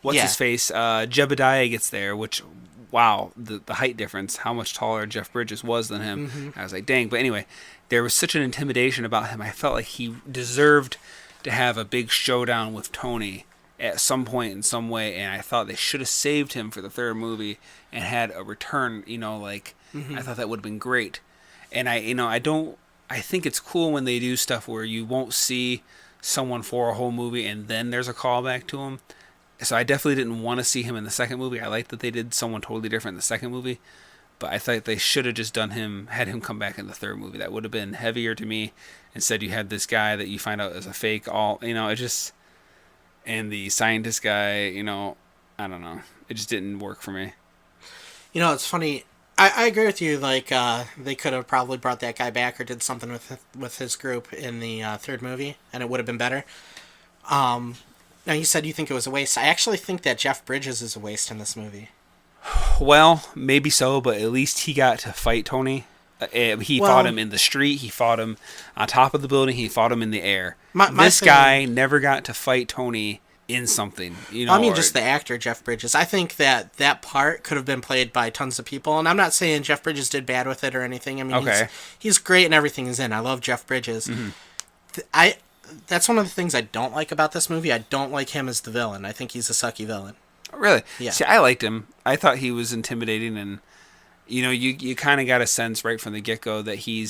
what's his face? Jebediah gets there, which wow, the height difference, how much taller Jeff Bridges was than him. I was like, dang. But anyway, there was such an intimidation about him. I felt like he deserved to have a big showdown with Tony at some point in some way, and I thought they should have saved him for the third movie and had a return, I thought that would have been great. And I think it's cool when they do stuff where you won't see someone for a whole movie and then there's a callback to him. So I definitely didn't want to see him in the second movie. I like that they did someone totally different in the second movie, but I thought they should have just had him come back in the third movie. That would have been heavier to me. Instead, you had this guy that you find out is a fake. And the scientist guy, I don't know. It just didn't work for me. It's funny. I agree with you. Like, they could have probably brought that guy back or did something with his group in the third movie, and it would have been better. Now, you said you think it was a waste. I actually think that Jeff Bridges is a waste in this movie. Well, maybe so, but at least he got to fight Tony. He fought him in the street. He fought him on top of the building. He fought him in the air. This guy never got to fight Tony in something. Just the actor, Jeff Bridges. I think that part could have been played by tons of people, and I'm not saying Jeff Bridges did bad with it or anything. I mean, he's great in everything he's in. I love Jeff Bridges. That's one of the things I don't like about this movie. I don't like him as the villain. I think he's a sucky villain. Really? Yeah. See, I liked him. I thought he was intimidating, and you kind of got a sense right from the get-go that he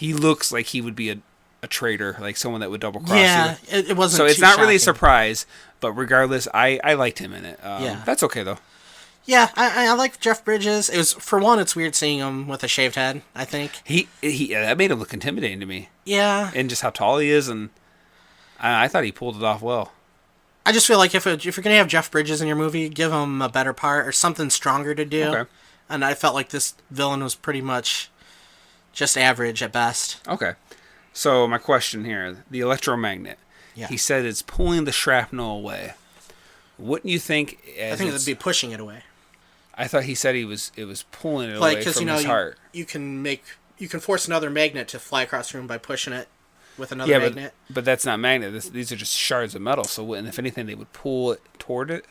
looks like he would be a traitor, like someone that would double cross Yeah, you. it wasn't. So it's too not really a shocking. surprise, but regardless, I liked him in it. Yeah. That's okay though. Yeah, I like Jeff Bridges. It was, for one, it's weird seeing him with a shaved head, I think. He that made him look intimidating to me, Yeah. and just how tall he is, and I thought he pulled it off well. I just feel like if you're going to have Jeff Bridges in your movie, give him a better part or something stronger to do. Okay. And I felt like this villain was pretty much just average at best. Okay. So my question here, the electromagnet. Yeah. He said it's pulling the shrapnel away. Wouldn't you think? I think it would be pushing it away. I thought he said it was pulling it Like, away because from his heart. you can force another magnet to fly across the room by pushing it with another magnet. But that's not magnet. These are just shards of metal. So, if anything, they would pull it toward it,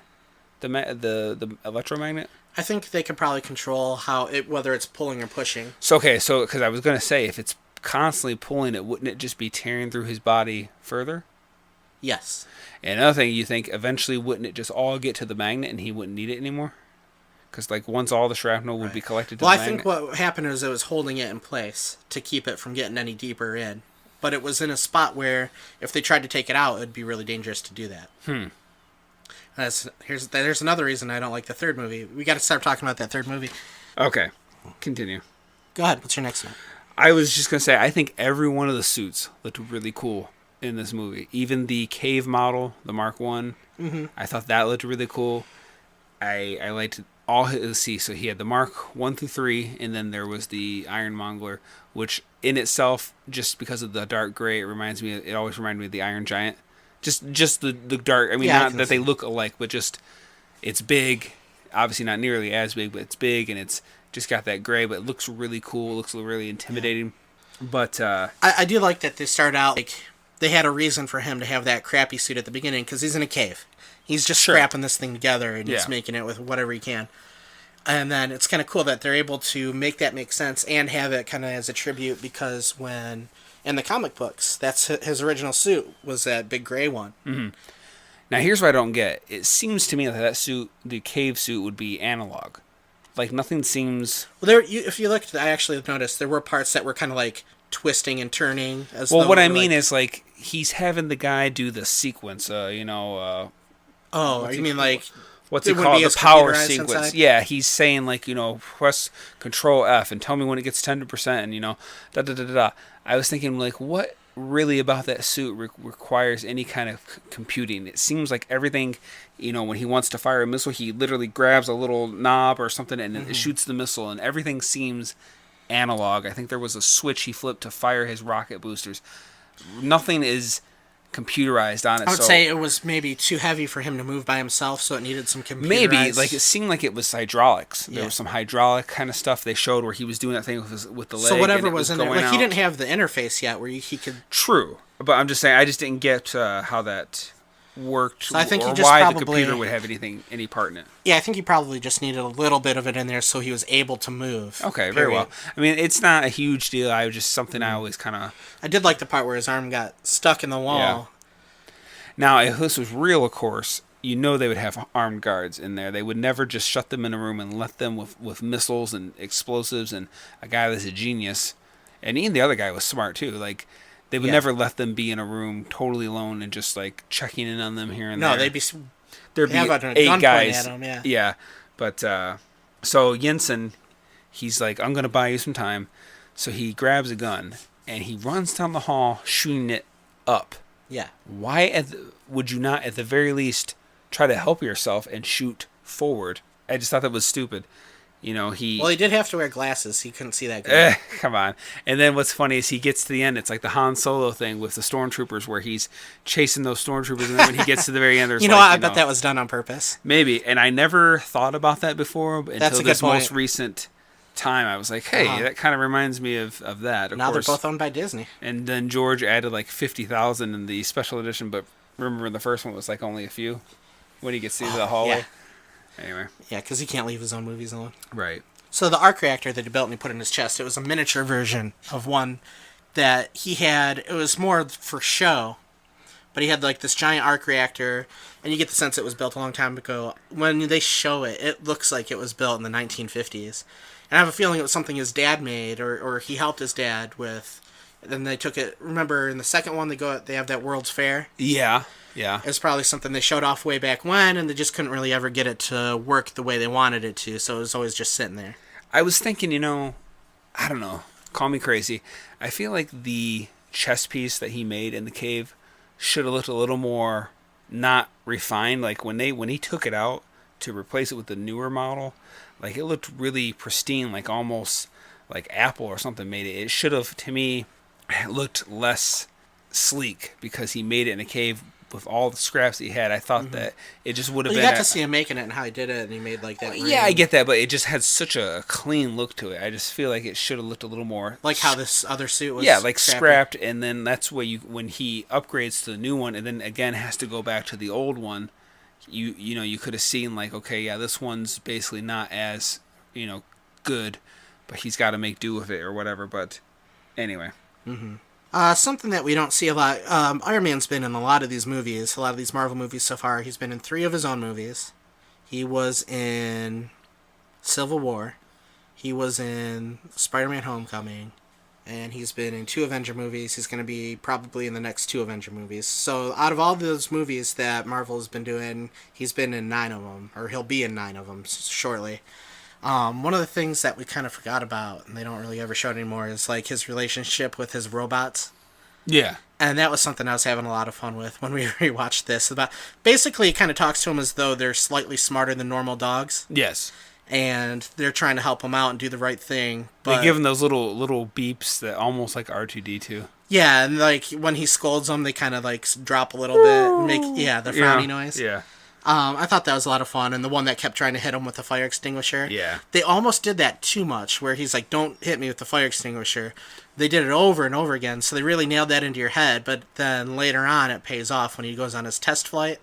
the electromagnet. I think they could probably control whether it's pulling or pushing. So because I was gonna say, if it's constantly pulling it, wouldn't it just be tearing through his body further? Yes. And another thing, you think eventually wouldn't it just all get to the magnet and he wouldn't need it anymore? Because like once all the shrapnel would be collected to the magnet. Well, I think what happened is it was holding it in place to keep it from getting any deeper in. But it was in a spot where if they tried to take it out, it would be really dangerous to do that. There's another reason I don't like the third movie. We got to start talking about that third movie. Okay, continue. Go ahead. What's your next one? I was just gonna say, I think every one of the suits looked really cool in this movie. Even the cave model, the Mark One, I thought that looked really cool. I liked all his. So he had the Mark 1 through 3, and then there was the Ironmonger, which in itself, just because of the dark gray, it always reminded me of the Iron Giant. Just the dark. I mean, not that they look alike, but just it's big. Obviously, not nearly as big, but it's big, and it's just got that gray, but it looks really cool. It looks really intimidating. But I do like that they start out like they had a reason for him to have that crappy suit at the beginning because he's in a cave. He's just scrapping this thing together and he's making it with whatever he can. And then it's kind of cool that they're able to make that make sense and have it kind of as a tribute because when in the comic books, that's his original suit was that big gray one. Mm-hmm. Now here's what I don't get. It seems to me that suit, the cave suit, would be analog. Like nothing seems. Well, if you looked, I actually noticed there were parts that were kind of like twisting and turning. What I mean is like he's having the guy do the sequence. Oh, you mean like what's it called? The power sequence. Inside? Yeah, he's saying like press Control F and tell me when it gets 10%, and da da da da. I was thinking like what really about that suit requires any kind of computing. It seems like everything, when he wants to fire a missile, he literally grabs a little knob or something and it shoots the missile, and everything seems analog. I think there was a switch he flipped to fire his rocket boosters. Nothing is computerized on it. I would say it was maybe too heavy for him to move by himself, so it needed some computerized. Maybe, like it seemed like it was hydraulics. There was some hydraulic kind of stuff they showed where he was doing that thing with the leg. So whatever was in there, like he didn't have the interface yet where he could. True, but I'm just saying I just didn't get how that worked, so I think or he just why probably, the computer would have any part in it. Yeah, I think he probably just needed a little bit of it in there so he was able to move. Okay, very well. I mean, it's not a huge deal. I was just something I always kind of. I did like the part where his arm got stuck in the wall. Yeah. Now, if this was real, of course, they would have armed guards in there. They would never just shut them in a room and let them with missiles and explosives and a guy that's a genius. And even the other guy was smart, too. Like, they would never let them be in a room totally alone and just, like, checking in on them here and there. No, there'd be 8 guys. At them, yeah. But, so Jensen, he's like, I'm going to buy you some time. So he grabs a gun and he runs down the hall shooting it up. Yeah. Why would you not, at the very least, try to help yourself and shoot forward? I just thought that was stupid. Well, he did have to wear glasses. He couldn't see that good. Come on. And then what's funny is he gets to the end. It's like the Han Solo thing with the stormtroopers where he's chasing those stormtroopers. And then when he gets to the very end, there's I bet that was done on purpose. Maybe. And I never thought about that before until this most recent time. I was like, hey, that kind of reminds me of that. Of now course, they're both owned by Disney. And then George added like 50,000 in the special edition, but remember the first one was like only a few when he gets into the hallway. Yeah. Anyway. Yeah, because he can't leave his own movies alone. Right. So the arc reactor that he built and he put in his chest, it was a miniature version of one that he had. It was more for show, but he had like this giant arc reactor, and you get the sense it was built a long time ago. When they show it, it looks like it was built in the 1950s. And I have a feeling it was something his dad made, or he helped his dad with, Then they took it. Remember, in the second one, they have that World's Fair. Yeah, yeah. It's probably something they showed off way back when, and they just couldn't really ever get it to work the way they wanted it to. So it was always just sitting there. I was thinking, I don't know. Call me crazy. I feel like the chess piece that he made in the cave should have looked a little more not refined. Like when he took it out to replace it with the newer model, like it looked really pristine, like almost like Apple or something made it. It should have, to me, looked less sleek because he made it in a cave with all the scraps that he had. I thought that it just would have Well, been. you got to see him making it and how he did it, and he made like that. Yeah, I get that, but it just had such a clean look to it. I just feel like it should have looked a little more like how this other suit was. Yeah, like scrappy. scrapped, and then that's where when he upgrades to the new one, and then again has to go back to the old one. You could have seen like, okay, yeah, this one's basically not as good, but he's got to make do with it or whatever. But anyway. Something that we don't see a lot. Iron Man's been in a lot of these movies, a lot of these Marvel movies so far. He's been in 3 of his own movies. He was in Civil War. He was in Spider-Man Homecoming. And he's been in 2 Avenger movies. He's going to be probably in the next 2 Avenger movies. So out of all those movies that Marvel has been doing, he's been in 9 of them. Or he'll be in 9 of them shortly. One of the things that we kind of forgot about, and they don't really ever show it anymore, is like his relationship with his robots. Yeah. And that was something I was having a lot of fun with when we rewatched this. Basically, it kind of talks to him as though they're slightly smarter than normal dogs. Yes. And they're trying to help him out and do the right thing. But They give him those little beeps that almost like R2D2. yeah, and like when he scolds them, they kind of like drop a little bit and make the frowny noise. Yeah. I thought that was a lot of fun, and the one that kept trying to hit him with the fire extinguisher. Yeah. They almost did that too much, where he's like, "Don't hit me with the fire extinguisher." They did it over and over again, so they really nailed that into your head. But then later on, it pays off when he goes on his test flight.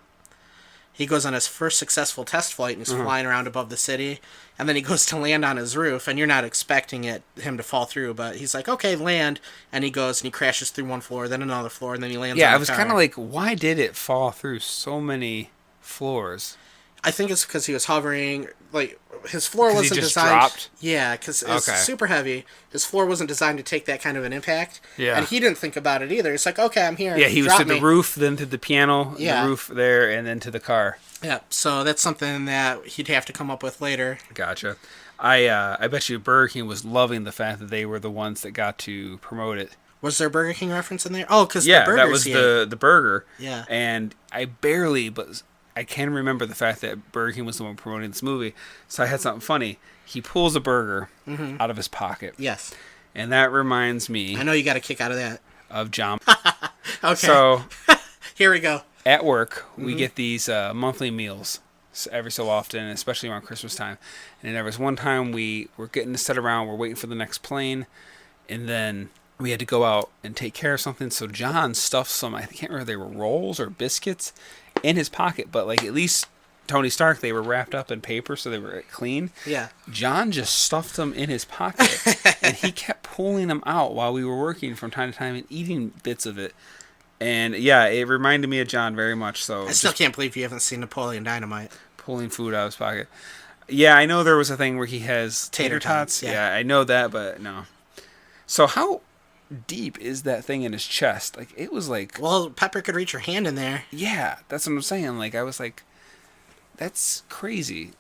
He goes on his first successful test flight, and he's flying around above the city. And then he goes to land on his roof, and you're not expecting him to fall through, but he's like, "Okay, land." And he goes and he crashes through one floor, then another floor, and then he lands on the car. Yeah, I was kind of like, why did it fall through so many floors? I think it's because he was hovering. Like, his floor 'Cause he wasn't just designed. dropped? Yeah, because it's Okay. super heavy. His floor wasn't designed to take that kind of an impact. Yeah. And he didn't think about it either. It's like, okay, I'm here. Yeah, he was Drop to the me. roof, then to the piano, Yeah. the roof there, and then to the car. Yeah, so that's something that he'd have to come up with later. Gotcha. I bet you Burger King was loving the fact that they were the ones that got to promote it. Was there a Burger King reference in there? Oh, because Yeah, the burgers that was he the burger. Yeah. And I can remember the fact that Burger King was the one promoting this movie. So I had something funny. He pulls a burger out of his pocket. ate. Yes. And that reminds me I know you got a kick out of that. of John. Okay. So Here we go. at work, we get these monthly meals every so often, especially around Christmas time. And there was one time we were getting set around, we're waiting for the next plane, and then we had to go out and take care of something. So John stuffed some, I can't remember if they were rolls or biscuits, in his pocket. But like at least Tony Stark, they were wrapped up in paper, so they were clean. Yeah. John just stuffed them in his pocket, and he kept pulling them out while we were working from time to time and eating bits of it. And yeah, it reminded me of John very much. So I still can't believe you haven't seen Napoleon Dynamite. pulling food out of his pocket. Yeah, I know there was a thing where he has Tater tots, yeah. Yeah, I know that, but no. So how deep is that thing in his chest? Like, it was like... Well, Pepper could reach her hand in there. Yeah, that's what I'm saying. Like, I was like, that's crazy.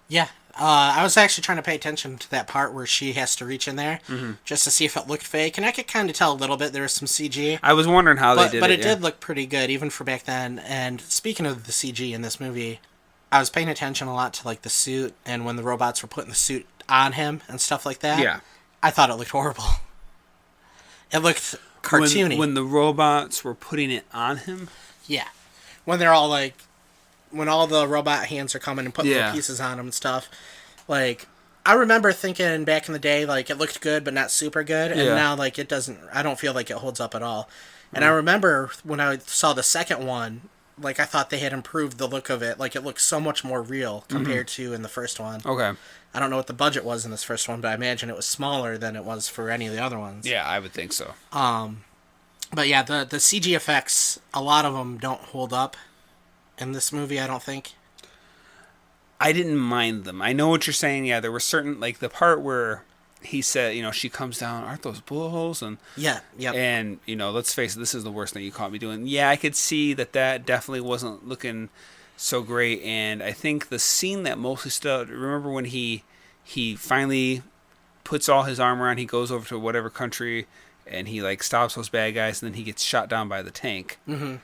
Yeah. I was actually trying to pay attention to that part where she has to reach in there just to see if it looked fake. And I could kind of tell a little bit. There was some CG. I was wondering how they did it. But it did look pretty good, even for back then. And speaking of the CG in this movie, I was paying attention a lot to like the suit and when the robots were putting the suit on him and stuff like that. Yeah. I thought it looked horrible. It looked cartoony. When the robots were putting it on him? Yeah. When they're all like... When all the robot hands are coming and putting Yeah. little pieces on them and stuff. Like, I remember thinking back in the day, like, it looked good, but not super good. And Yeah. now, like, it doesn't... I don't feel like it holds up at all. And I remember when I saw the second one, like, I thought they had improved the look of it. Like, it looked so much more real compared to in the first one. Okay. I don't know what the budget was in this first one, but I imagine it was smaller than it was for any of the other ones. Yeah, I would think so. But yeah, the CG effects, a lot of them don't hold up in this movie, I don't think. I didn't mind them. I know what you're saying. Yeah, there were certain, like the part where he said, she comes down, aren't those bullet holes? And Yeah, yep. And, let's face it, this is the worst thing you caught me doing. Yeah, I could see that definitely wasn't looking so great. And I think the scene that mostly stood, remember when he finally puts all his armor on, he goes over to whatever country, and he, like, stops those bad guys, and then he gets shot down by the tank. Mm-hmm.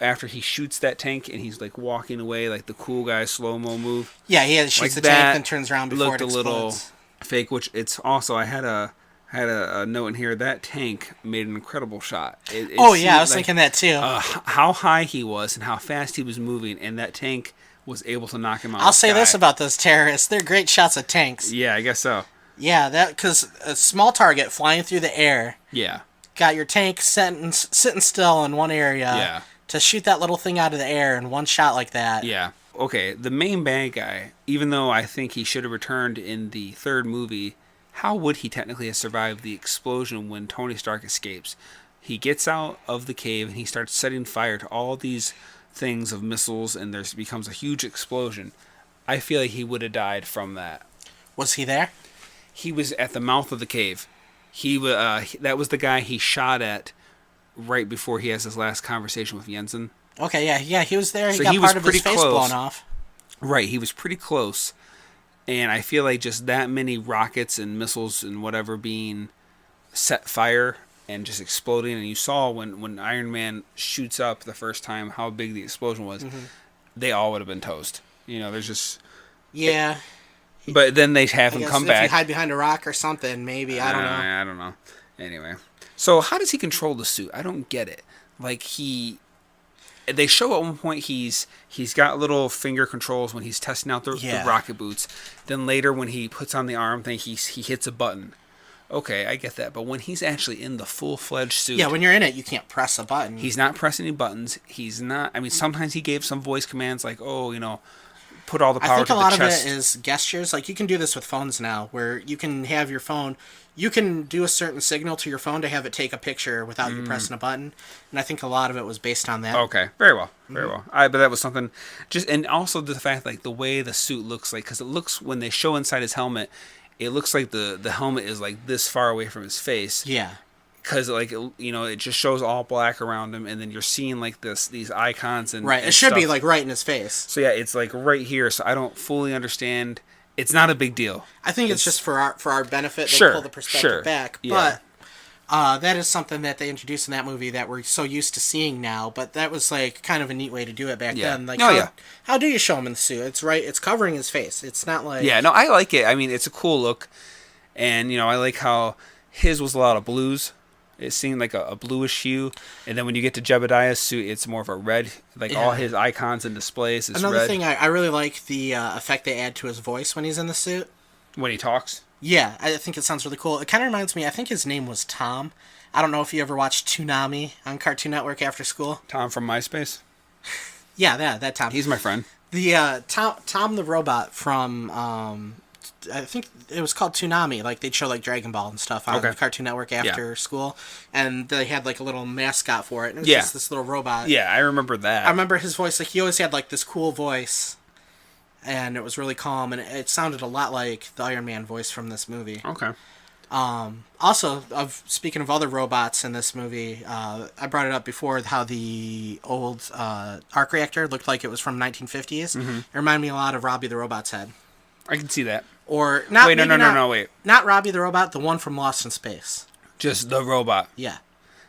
After he shoots that tank, and he's, like, walking away, like the cool guy slow-mo move. Yeah, he shoots like the tank and turns around before it looked explodes. a little fake, which it's also, I had a note in here, that tank made an incredible shot. It I was thinking that too. How high he was and how fast he was moving, and that tank was able to knock him out. I'll say this about those terrorists: they're great shots at tanks. Yeah, I guess so. Yeah, because a small target flying through the air. Yeah. Got your tank sitting still in one area. Yeah. To shoot that little thing out of the air in one shot like that. Yeah. Okay, the main bad guy, even though I think he should have returned in the third movie, how would he technically have survived the explosion when Tony Stark escapes? He gets out of the cave and he starts setting fire to all these things of missiles, and there becomes a huge explosion. I feel like he would have died from that. Was he there? He was at the mouth of the cave. That was the guy he shot at right before he has his last conversation with Jensen. Okay, yeah, he was there. He So got he part was of his pretty face close. blown off. Right, he was pretty close. And I feel like just that many rockets and missiles and whatever being set fire and just exploding. And you saw when Iron Man shoots up the first time how big the explosion was. Mm-hmm. They all would have been toast. There's just... Yeah. But then they have him come back. If you hide behind a rock or something, maybe. I don't know. I don't know. Anyway. So how does he control the suit? I don't get it. Like, they show at one point he's got little finger controls when he's testing out the rocket boots. Then later when he puts on the arm thing, he hits a button. Okay, I get that. But when he's actually in the full-fledged suit... Yeah, when you're in it, you can't press a button. He's not pressing any buttons. He's not... I mean, sometimes he gave some voice commands like, put all the power to the chest. I think a lot of it is gestures. Like, you can do this with phones now, where you can have your phone... You can do a certain signal to your phone to have it take a picture without you pressing a button. And I think a lot of it was based on that. Okay, very well. Very well. But that was something... And also the fact, like, the way the suit looks like... Because it looks... When they show inside his helmet... It looks like the helmet is like this far away from his face. Yeah. Because it just shows all black around him, and then you're seeing like these icons and right. It should be like right in his face. So yeah, it's like right here. So I don't fully understand. It's not a big deal. I think it's just for our benefit. They pull the perspective back, yeah. But that is something that they introduced in that movie that we're so used to seeing now. But that was like kind of a neat way to do it back then. Like, how do you show him in the suit? It's right. It's covering his face. It's not like... Yeah, no, I like it. I mean, it's a cool look. And, I like how his was a lot of blues. It seemed like a bluish hue. And then when you get to Jebediah's suit, it's more of a red. Like all his icons and displays is Another red. thing, I really like the effect they add to his voice when he's in the suit. When he talks? Yeah, I think it sounds really cool. It kind of reminds me, I think his name was Tom. I don't know if you ever watched Toonami on Cartoon Network after school. Tom from MySpace? Yeah, that Tom. He's my friend. The Tom the robot from, I think it was called Toonami. Like, they'd show, like, Dragon Ball and stuff on Cartoon Network after school. And they had, like, a little mascot for it. And it was just this little robot. Yeah, I remember that. I remember his voice. Like, he always had, like, this cool voice. And it was really calm, and it sounded a lot like the Iron Man voice from this movie. Okay. Also, speaking of other robots in this movie, I brought it up before how the old arc reactor looked like it was from 1950s. Mm-hmm. It reminded me a lot of Robbie the Robot's head. I can see that. Or not. Wait, no, wait. Not Robbie the Robot, the one from Lost in Space. Just the robot. Yeah.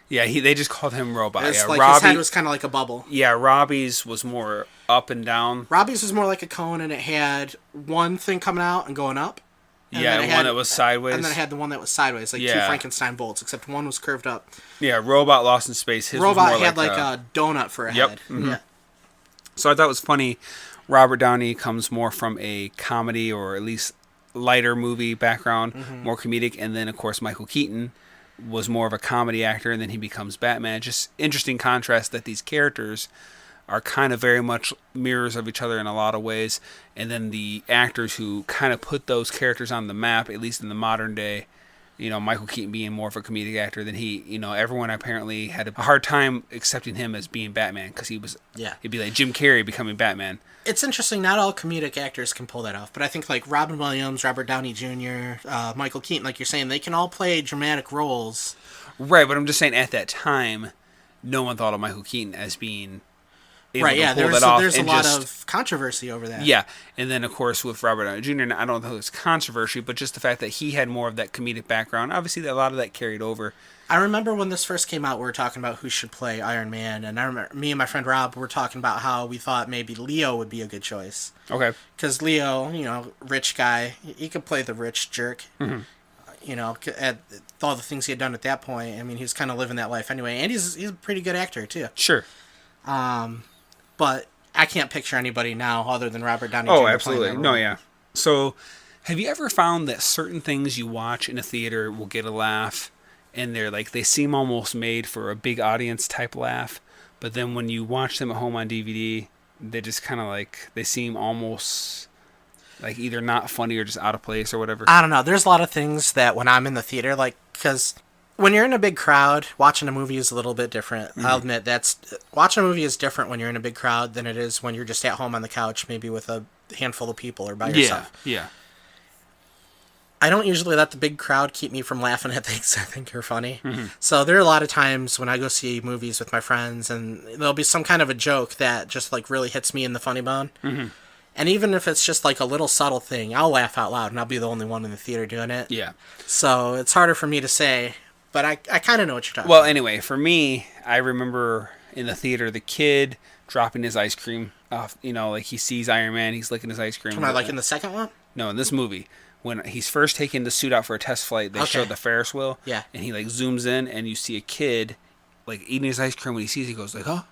Yeah, they just called him Robot. It's yeah, like Robbie, his head was kind of like a bubble. Yeah, Robbie's was more up and down. Robbie's was more like a cone, and it had one thing coming out and going up. And one that was sideways. And then it had the one that was sideways, like two Frankenstein bolts, except one was curved up. Yeah, Robot Lost in Space. His Robot was more had like a donut for a head. Mm-hmm. Yeah. So I thought it was funny. Robert Downey comes more from a comedy or at least lighter movie background, more comedic, and then of course Michael Keaton was more of a comedy actor, and then he becomes Batman. Just interesting contrast that these characters are kind of very much mirrors of each other in a lot of ways, and then the actors who kind of put those characters on the map, at least in the modern day, Michael Keaton being more of a comedic actor than he, everyone apparently had a hard time accepting him as being Batman because he'd be like Jim Carrey becoming Batman. It's interesting. Not all comedic actors can pull that off, but I think like Robin Williams, Robert Downey Jr., Michael Keaton, like you're saying, they can all play dramatic roles. Right, but I'm just saying at that time, no one thought of Michael Keaton as being able to pull that off. There's a lot of controversy over that. Yeah, and then of course with Robert Downey Jr., I don't know if it's controversy, but just the fact that he had more of that comedic background, obviously a lot of that carried over. I remember when this first came out, we were talking about who should play Iron Man, and I remember me and my friend Rob were talking about how we thought maybe Leo would be a good choice. Okay. Because Leo, rich guy, he could play the rich jerk. Mm-hmm. At all the things he had done at that point. I mean, he was kind of living that life anyway, and he's a pretty good actor too. Sure. But I can't picture anybody now other than Robert Downey Jr. Oh, absolutely. No, yeah. So, have you ever found that certain things you watch in a theater will get a laugh, and they seem almost made for a big audience type laugh, but then when you watch them at home on DVD, they just kind of they seem almost like either not funny or just out of place or whatever? I don't know. There's a lot of things that when I'm in the theater, because when you're in a big crowd, watching a movie is a little bit different. Mm-hmm. I'll admit watching a movie is different when you're in a big crowd than it is when you're just at home on the couch, maybe with a handful of people or by yourself. Yeah. I don't usually let the big crowd keep me from laughing at things I think are funny. Mm-hmm. So there are a lot of times when I go see movies with my friends and there'll be some kind of a joke that just really hits me in the funny bone. Mm-hmm. And even if it's just a little subtle thing, I'll laugh out loud and I'll be the only one in the theater doing it. Yeah. So it's harder for me to say, but I kind of know what you're talking about. Well, anyway, for me, I remember in the theater the kid dropping his ice cream off. He sees Iron Man, he's licking his ice cream. Am I in the second one? No, in this movie. When he's first taking the suit out for a test flight, they showed the Ferris wheel. Yeah. And he zooms in and you see a kid eating his ice cream. When he sees it, he goes oh,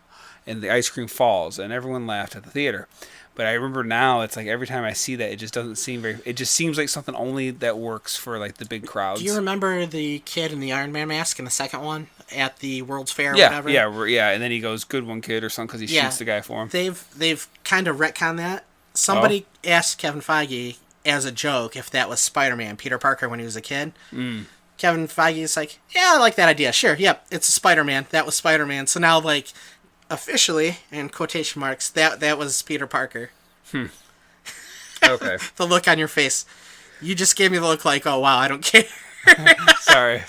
and the ice cream falls and everyone laughed at the theater. But I remember now, it's every time I see that, it just doesn't seem it just seems like something only that works for the big crowds. Do you remember the kid in the Iron Man mask in the second one at the World's Fair or whatever? Yeah, and then he goes, "Good one, kid," or something, because he shoots the guy for him. They've kind of retconned that. Somebody asked Kevin Feige as a joke if that was Spider-Man, Peter Parker, when he was a kid. Mm. Kevin Feige's yeah, I like that idea. Sure, yep, it's a Spider-Man. That was Spider-Man. So now, officially, in quotation marks, that was Peter Parker. Okay. The look on your face. You just gave me the look oh, wow, I don't care. Sorry.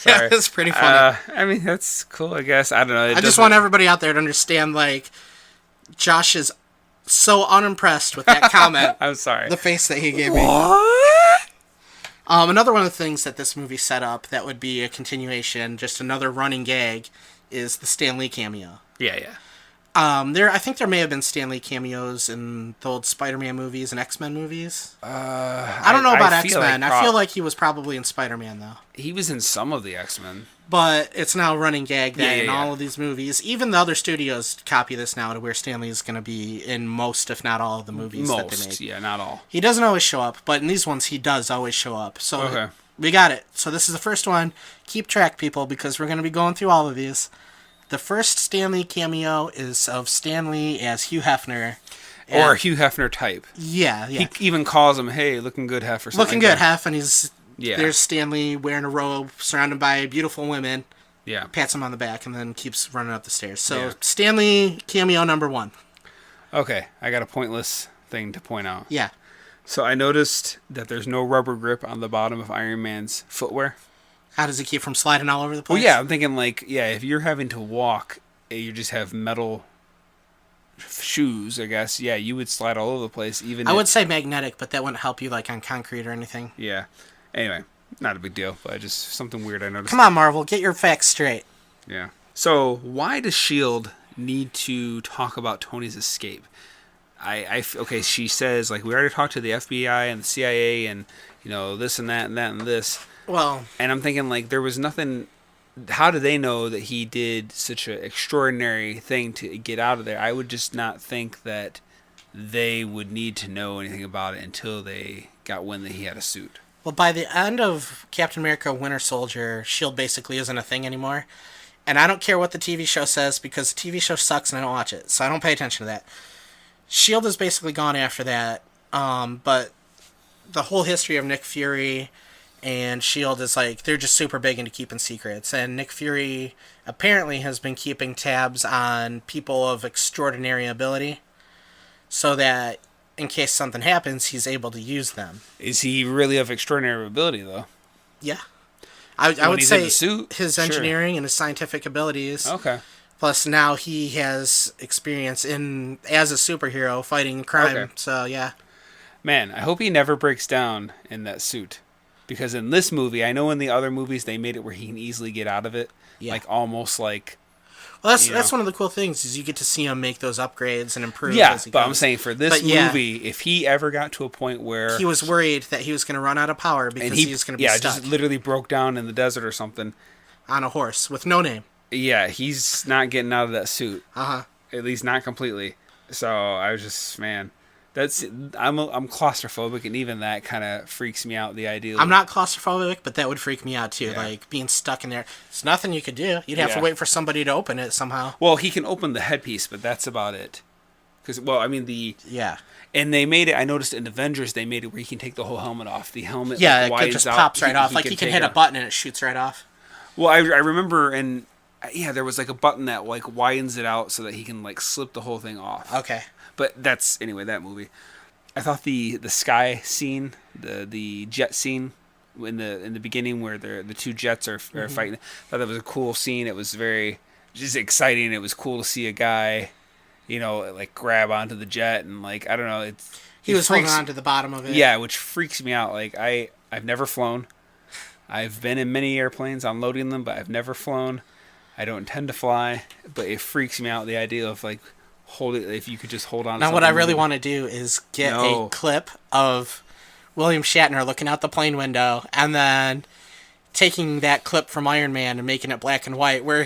Yeah, it's pretty funny. I mean, that's cool, I guess. I don't know. I just want everybody out there to understand, Josh is so unimpressed with that comment. I'm sorry. The face that he gave me. What? Another one of the things that this movie set up that would be a continuation, just another running gag, is the Stan Lee cameo. Yeah. I think there may have been Stan Lee cameos in the old Spider-Man movies and X-Men movies. I don't know about X-Men. I feel like he was probably in Spider-Man, though. He was in some of the X-Men. But it's now a running gag that in all of these movies, even the other studios copy this now to where Stan Lee is going to be in most, if not all, of the movies that they make. Yeah, not all. He doesn't always show up, but in these ones, he does always show up. So we got it. So this is the first one. Keep track, people, because we're going to be going through all of these. The first Stan Lee cameo is of Stan Lee as Hugh Hefner. Or a Hugh Hefner type. Yeah. He even calls him, "Hey, looking good, Hef," or something. Looking good, Hef, and there's Stan Lee wearing a robe, surrounded by beautiful women. Yeah. Pats him on the back and then keeps running up the stairs. So Stan Lee cameo number 1. Okay, I got a pointless thing to point out. Yeah. So I noticed that there's no rubber grip on the bottom of Iron Man's footwear. How does it keep from sliding all over the place? Well, yeah, I'm thinking if you're having to walk, you just have metal shoes, I guess. Yeah, you would slide all over the place. I would say magnetic, but that wouldn't help you on concrete or anything. Yeah. Anyway, not a big deal, but just something weird I noticed. Come on, Marvel, get your facts straight. Yeah. So why does S.H.I.E.L.D. need to talk about Tony's escape? Okay, she says, we already talked to the FBI and the CIA and, this and that and that and this. Well, and I'm thinking there was nothing. How do they know that he did such an extraordinary thing to get out of there? I would just not think that they would need to know anything about it until they got wind that he had a suit. Well, by the end of Captain America: Winter Soldier, S.H.I.E.L.D. basically isn't a thing anymore. And I don't care what the TV show says because the TV show sucks and I don't watch it, so I don't pay attention to that. S.H.I.E.L.D. is basically gone after that, but the whole history of Nick Fury and Shield is like they're just super big into keeping secrets. And Nick Fury apparently has been keeping tabs on people of extraordinary ability, so that in case something happens, he's able to use them. Is he really of extraordinary ability though? Yeah, I would he's in say the suit? his Sure. engineering and his scientific abilities. Okay. Plus, now he has experience in as a superhero fighting crime. Okay. So yeah, Man, I hope he never breaks down in that suit. Because in this movie, I know in the other movies they made it where he can easily get out of it. Yeah. Like almost like... well, that's one of the cool things is you get to see him make those upgrades and improve. Yeah, as he but goes. I'm saying for this movie, if he ever got to a point where... he was worried that he was going to run out of power because he was going to be stuck just literally broke down in the desert or something. on a horse with no name. Yeah, he's not getting out of that suit. Uh-huh. At least not completely. So I was just, man... I'm claustrophobic, and even that kind of freaks me out. The idea. I'm not claustrophobic, but that would freak me out too. Yeah. Like being stuck in there. It's nothing you could do. You'd have to Yeah. wait for somebody to open it somehow. Well, he can open the headpiece, but that's about it. Because, well, I mean Yeah. and they made it. I noticed in Avengers they made it where he can take the whole helmet off. The helmet, Yeah, like, it just widens out. pops right off. Like he can take hit a button and it shoots right off. Well, I remember, and yeah, there was like a button that like widens it out so that he can like slip the whole thing off. Okay. But that's anyway that movie. I thought the sky scene, the jet scene in the beginning where the two jets are fighting. I thought that was a cool scene. It was very just exciting. It was cool to see a guy, like grab onto the jet and like I don't know. He was holding on to the bottom of it. Yeah, which freaks me out. Like I've never flown. I've been in many airplanes unloading them, but I've never flown. I don't intend to fly, but it freaks me out the idea of like hold it if you could just hold on. Now, what I really want to do is get a clip of William Shatner looking out the plane window, and then taking that clip from Iron Man and making it black and white, where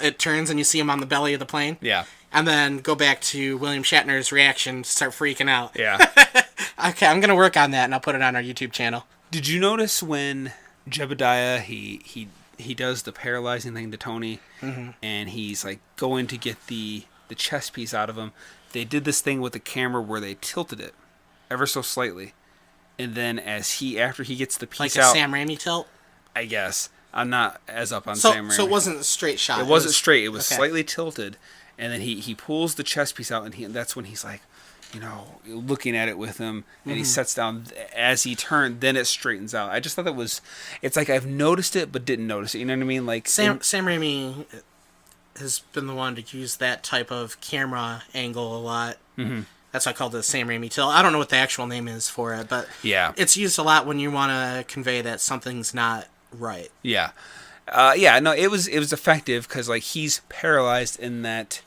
it turns and you see him on the belly of the plane. Yeah. And then go back to William Shatner's reaction, start freaking out. Yeah. Okay, I'm gonna work on that, and I'll put it on our YouTube channel. Did you notice when Jebediah he does the paralyzing thing to Tony, and he's like going to get the chest piece out of him? They did this thing with the camera where they tilted it ever so slightly, and then after he gets the piece Like a out, Sam Raimi tilt? I guess I'm not as up on Sam Raimi. So it wasn't a straight shot. It wasn't straight. It was okay. slightly tilted, and then he pulls the chest piece out, and that's when he's like, looking at it with him, and he sets down as he turned. Then it straightens out. I just thought it's like I've noticed it but didn't notice it. You know what I mean? Like Sam Raimi has been the one to use that type of camera angle a lot. Mm-hmm. That's why I called it the Sam Raimi tilt. I don't know what the actual name is for it, but yeah, it's used a lot when you want to convey that something's not right. Yeah. No, it was effective because like he's paralyzed in that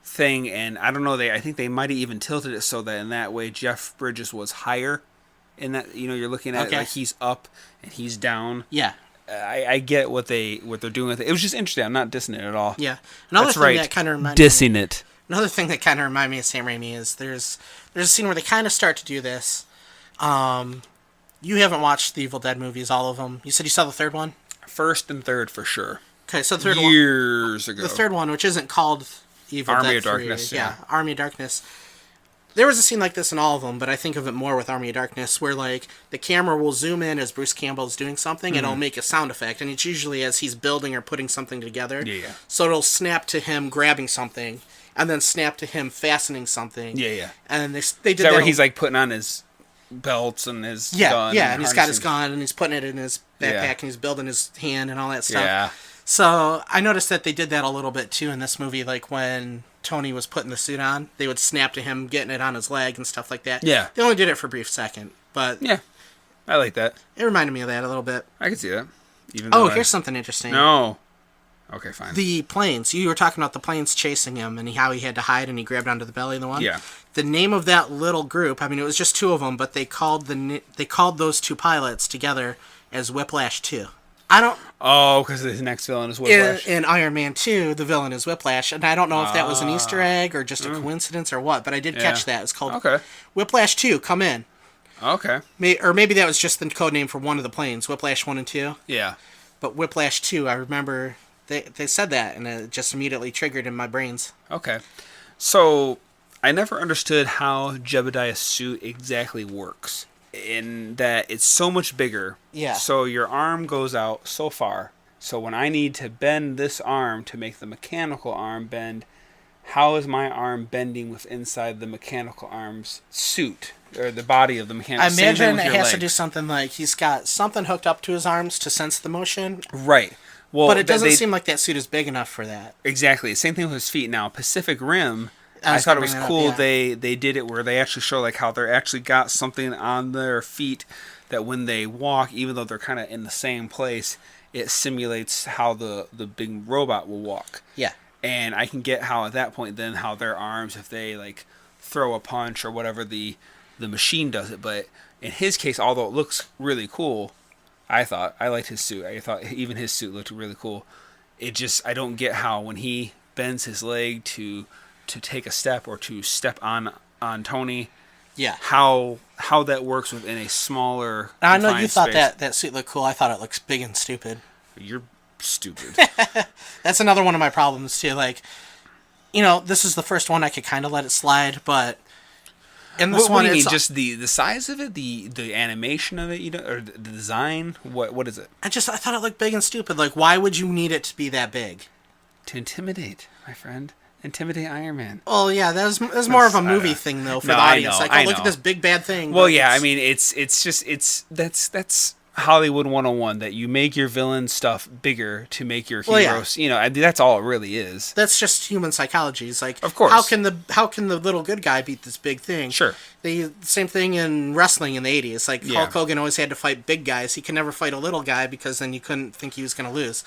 thing, and I don't know. I think they might have even tilted it so that in that way Jeff Bridges was higher. In that you're looking at it like he's up and he's down. Yeah. I get what they're doing with it. It was just interesting. I'm not dissing it at all. Yeah. Another That's thing right. that kind of reminds dissing it. Another thing that kind of reminded me of Sam Raimi is there's a scene where they kind of start to do this. You haven't watched the Evil Dead movies, all of them. You said you saw the third one? First and third for sure. Okay, so the third years ago. The third one, which isn't called Evil Army Dead of 3, Darkness. Yeah, Army of Darkness. There was a scene like this in all of them, but I think of it more with Army of Darkness, where like the camera will zoom in as Bruce Campbell is doing something, and it'll make a sound effect, and it's usually as he's building or putting something together. Yeah. So it'll snap to him grabbing something, and then snap to him fastening something. Yeah. And they did that. that Where he's like putting on his belts and his gun. Yeah, and he's got his gun, and he's putting it in his backpack, and he's building his hand and all that stuff. Yeah. So I noticed that they did that a little bit too in this movie, like when Tony was putting the suit on, they would snap to him getting it on his leg and stuff like that. Yeah. They only did it for a brief second, but yeah, I like that. It reminded me of that a little bit. I can see that. Here's something interesting. No. Okay, fine. The planes. You were talking about the planes chasing him and how he had to hide and he grabbed onto the belly of the one. Yeah. The name of that little group, I mean, it was just two of them, but they called those two pilots together as Whiplash 2. I don't... Oh, because his next villain is Whiplash. In Iron Man 2, the villain is Whiplash, and I don't know if that was an Easter egg or just a coincidence or what, but I did catch that. It's called Whiplash 2, come in. Okay. Or maybe that was just the code name for one of the planes, Whiplash 1 and 2. Yeah. But Whiplash 2, I remember they said that, and it just immediately triggered in my brains. Okay. So, I never understood how Jebediah's suit exactly works. in that it's so much bigger. Yeah. So your arm goes out so far. So when I need to bend this arm to make the mechanical arm bend, how is my arm bending with inside the mechanical arm's suit or the body of the mechanical? I imagine it has to do something like he's got something hooked up to his arms to sense the motion. Right. Well, but it doesn't seem like that suit is big enough for that. Exactly. Same thing with his feet. Now, Pacific Rim, I thought it was cool. Up, yeah. They did it where they actually show like how they're actually got something on their feet that when they walk, even though they're kind of in the same place, it simulates how the big robot will walk. Yeah. And I can get how at that point then how their arms, if they like throw a punch or whatever, the machine does it. But in his case, although it looks really cool, I liked his suit. I thought even his suit looked really cool. It just, I don't get how when he bends his leg to take a step or to step on Tony. Yeah. How that works within a smaller. I know you thought space. that suit looked cool. I thought it looks big and stupid. You're stupid. That's another one of my problems too. Like, this is the first one I could kind of let it slide, but in this what one, do you mean? Just the size of it, the animation of it, or the design? What is it? I thought it looked big and stupid. Like, why would you need it to be that big? To intimidate, my friend. Intimidate Iron Man. Oh yeah, that was more of a movie thing though for the audience. Look at this big bad thing. Well, yeah, I mean, that's Hollywood 101, that you make your villain stuff bigger to make your heroes. Well, yeah. That's all it really is. That's just human psychology. It's like, of course, how can the little good guy beat this big thing? Sure. Same thing in wrestling in the 80s. Like Hulk Hogan always had to fight big guys. He could never fight a little guy because then you couldn't think he was going to lose.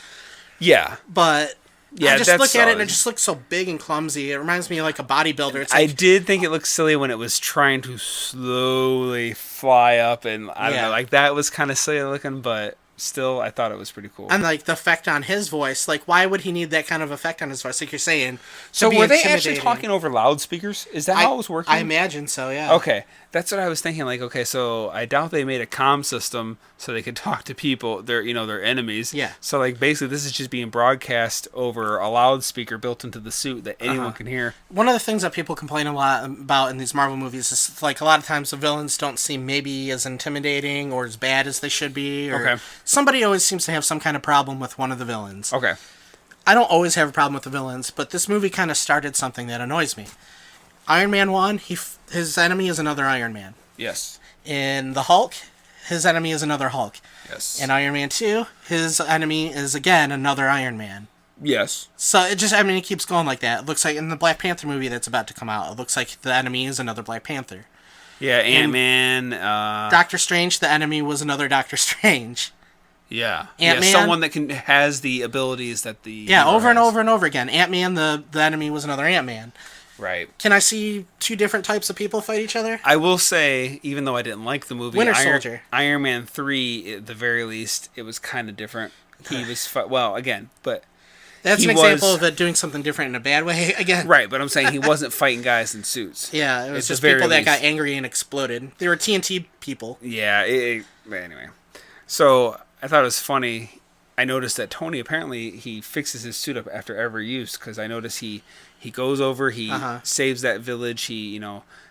Yeah. But I just look at it and it just looks so big and clumsy. It reminds me of like a bodybuilder. It's like, I did think it looked silly when it was trying to slowly fly up, and I don't know, like that was kind of silly looking, but still, I thought it was pretty cool. And like the effect on his voice, like why would he need that kind of effect on his voice? Like you're saying. So were they actually talking over loudspeakers? Is that how it was working? I imagine so, yeah. Okay, that's what I was thinking. Like, okay, so I doubt they made a comm system so they could talk to people, their enemies. Yeah. So like basically, this is just being broadcast over a loudspeaker built into the suit that anyone can hear. One of the things that people complain a lot about in these Marvel movies is like a lot of times the villains don't seem maybe as intimidating or as bad as they should be. Or somebody always seems to have some kind of problem with one of the villains. Okay. I don't always have a problem with the villains, but this movie kind of started something that annoys me. Iron Man 1, his enemy is another Iron Man. Yes. In the Hulk, his enemy is another Hulk. Yes. In Iron Man 2, his enemy is again another Iron Man. Yes. So it keeps going like that. It looks like in the Black Panther movie that's about to come out, it looks like the enemy is another Black Panther. Yeah, Ant-Man. Doctor Strange, the enemy was another Doctor Strange. Yeah. Ant-Man, someone that has the abilities that the... Yeah, over and over and over again. Ant-Man, the enemy was another Ant-Man. Right. Can I see two different types of people fight each other? I will say, even though I didn't like the movie, Winter Soldier. Iron Man 3, at the very least, it was kind of different. He was... again, but... That's an example of it doing something different in a bad way, again. Right, but I'm saying he wasn't fighting guys in suits. Yeah, it was just people that got angry and exploded. They were TNT people. Yeah, anyway. So, I thought it was funny. I noticed that Tony, apparently, he fixes his suit up after every use, because I noticed he goes over, he saves that village, he,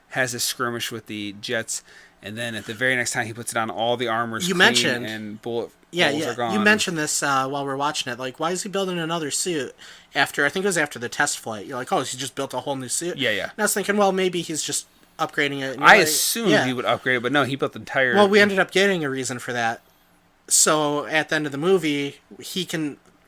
has a skirmish with the jets, and then at the very next time he puts it on, all the armor's clean and bullet holes are gone. You mentioned this while we were watching it. Like, why is he building another suit after, I think it was after the test flight. You're like, oh, he just built a whole new suit? Yeah, yeah. And I was thinking, well, maybe he's just upgrading it. I assumed he would upgrade it, but no, he built the entire... Well, we ended up getting a reason for that. So, at the end of the movie,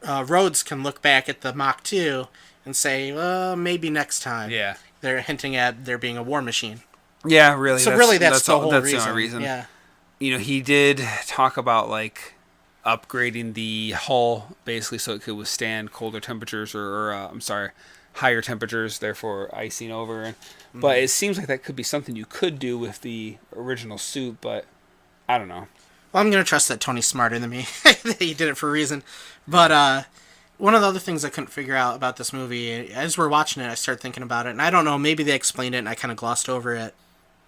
Rhodes can look back at the Mach 2 and say, well, maybe next time. Yeah. They're hinting at there being a war machine. Yeah, really. So that's the whole reason. The only reason. Yeah. He did talk about, like, upgrading the hull, basically, so it could withstand colder temperatures or higher temperatures, therefore icing over. But it seems like that could be something you could do with the original suit, but I don't know. Well, I'm going to trust that Tony's smarter than me. He did it for a reason. But one of the other things I couldn't figure out about this movie, as we're watching it, I started thinking about it, and I don't know, maybe they explained it and I kind of glossed over it.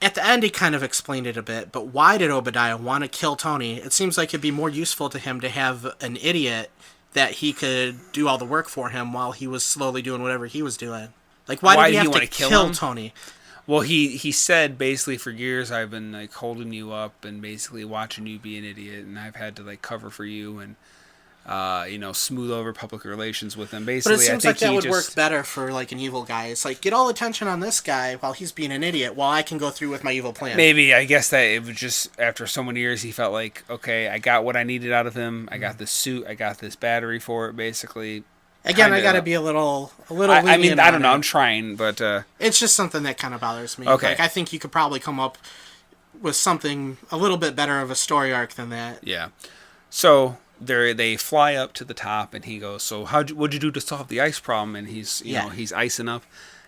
At the end, he kind of explained it a bit, but why did Obadiah want to kill Tony? It seems like it'd be more useful to him to have an idiot that he could do all the work for him while he was slowly doing whatever he was doing. Like, why did he have to kill Tony? Well, he said basically for years I've been like holding you up and basically watching you be an idiot, and I've had to like cover for you and smooth over public relations with him. Basically, But it seems I think like that would just work better for like an evil guy. It's like, get all attention on this guy while he's being an idiot, while I can go through with my evil plan. Maybe, I guess that it was just after so many years he felt like, okay, I got what I needed out of him. I got this suit. I got this battery for it. Basically, again, I got to be a little. I mean, I don't know. I'm trying, but it's just something that kind of bothers me. Okay, like, I think you could probably come up with something a little bit better of a story arc than that. Yeah. So they fly up to the top, and he goes, "So what'd you do to solve the ice problem?" And he's he's icing up.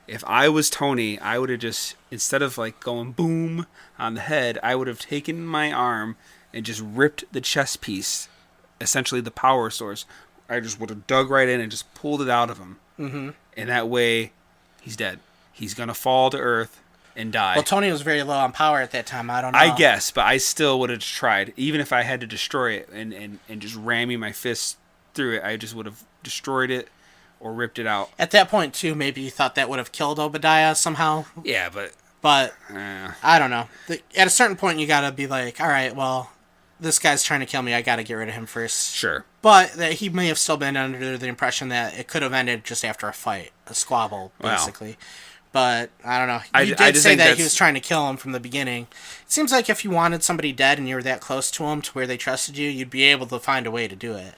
If I was Tony, I would have just, instead of like going boom on the head, I would have taken my arm and just ripped the chest piece, essentially the power source. I just would have dug right in and just pulled it out of him. Mm-hmm. And that way, he's dead. He's gonna fall to earth and die. Well, Tony was very low on power at that time. I don't know. I guess, but I still would have tried. Even if I had to destroy it and just ramming my fist through it, I just would have destroyed it or ripped it out. At that point, too, maybe you thought that would have killed Obadiah somehow. Yeah, but I don't know. At a certain point, you gotta be like, all right, well, this guy's trying to kill me. I gotta get rid of him first. Sure. But that he may have still been under the impression that it could have ended just after a fight, a squabble, basically. Wow. But I don't know. You did say that he was trying to kill him from the beginning. It seems like if you wanted somebody dead and you were that close to him to where they trusted you, you'd be able to find a way to do it.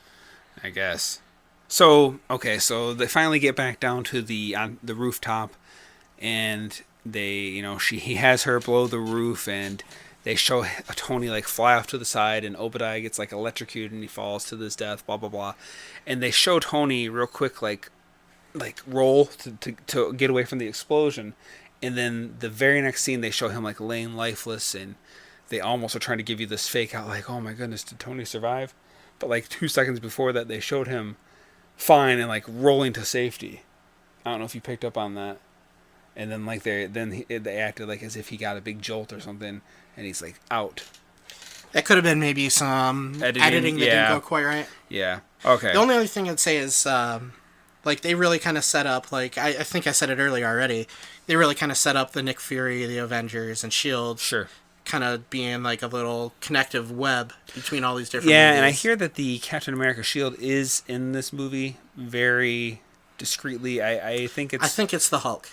I guess. So they finally get back down to the rooftop, and he has her blow the roof, and they show Tony like fly off to the side, and Obadiah gets like electrocuted and he falls to his death. Blah blah blah, and they show Tony real quick like roll to get away from the explosion, and then the very next scene they show him like laying lifeless, and they almost are trying to give you this fake out like, oh my goodness, did Tony survive? But like 2 seconds before that they showed him fine and like rolling to safety. I don't know if you picked up on that. And then like they acted like as if he got a big jolt or something, and he's like out. That could have been maybe some editing that didn't go quite right. Yeah. Okay. The only other thing I'd say is like they really kind of set up, like I think I said it earlier already, they really kind of set up the Nick Fury, the Avengers, and S.H.I.E.L.D. Sure. Kind of being like a little connective web between all these different movies. And I hear that the Captain America S.H.I.E.L.D. is in this movie very discreetly. I think it's the Hulk.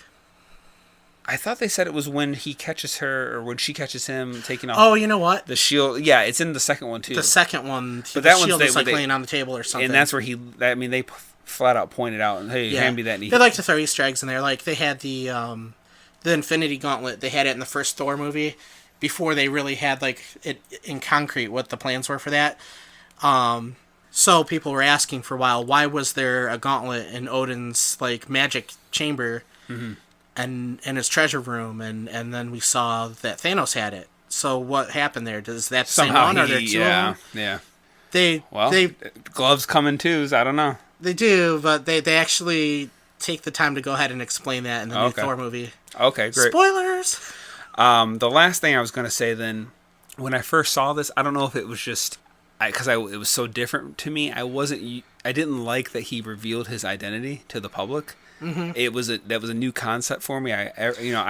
I thought they said it was when he catches her or when she catches him taking off. Oh, you know what? The shield. Yeah, it's in the second one too. The second one, but that shield is like laying on the table or something. And that's where they flat out pointed out, and hey, hand me that. They like to throw Easter eggs in there. Like they had the Infinity Gauntlet. They had it in the first Thor movie before they really had like it in concrete what the plans were for that. So people were asking for a while, why was there a gauntlet in Odin's like magic chamber? Mm-hmm. And his treasure room, and then we saw that Thanos had it. So what happened there? Does that same one? Are there two of them? Yeah. They gloves come in twos. I don't know. They do, but they actually take the time to go ahead and explain that in the new Thor movie. Okay, great. Spoilers. The last thing I was going to say then, when I first saw this, I don't know if it was just because it was so different to me. I didn't like that he revealed his identity to the public. Mm-hmm. That was a new concept for me. I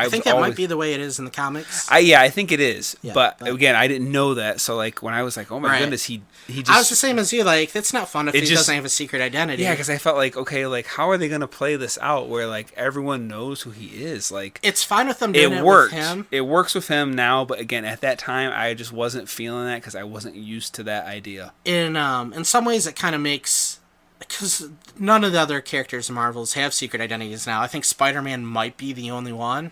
think that might be the way it is in the comics. I think it is. Yeah, but again, I didn't know that. So like when I was like, oh my goodness, he just. I was the same as you. Like that's not fun if he doesn't have a secret identity. Yeah, because I felt like okay, like how are they gonna play this out where like everyone knows who he is? Like it's fine with them doing it with him. It works with him now, but again, at that time, I just wasn't feeling that because I wasn't used to that idea. In some ways, it kind of makes. Because none of the other characters in Marvels have secret identities now. I think Spider-Man might be the only one.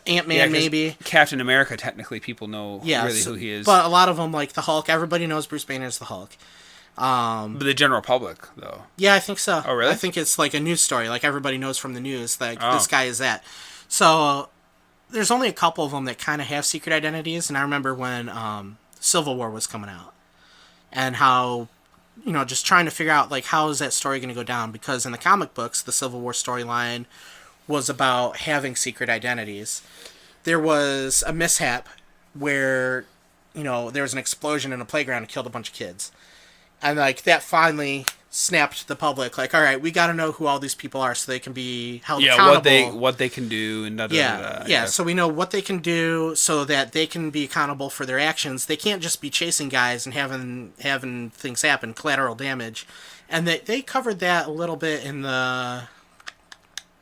Ant-Man maybe. Captain America, technically, people know really who he is. But a lot of them, like the Hulk, everybody knows Bruce Banner is the Hulk. But the general public, though. Yeah, I think so. Oh, really? I think it's like a news story. Like everybody knows from the news that this guy is that. So there's only a couple of them that kind of have secret identities. And I remember when Civil War was coming out. And how... just trying to figure out, like, how is that story going to go down? Because in the comic books, the Civil War storyline was about having secret identities. There was a mishap where, there was an explosion in a playground and killed a bunch of kids. And, like, that finally snapped the public, like, all right, we got to know who all these people are so they can be held Yeah, accountable. what they can do and Yeah. So we know what they can do so that they can be accountable for their actions. They can't just be chasing guys and having things happen, collateral damage. And they covered that a little bit in the...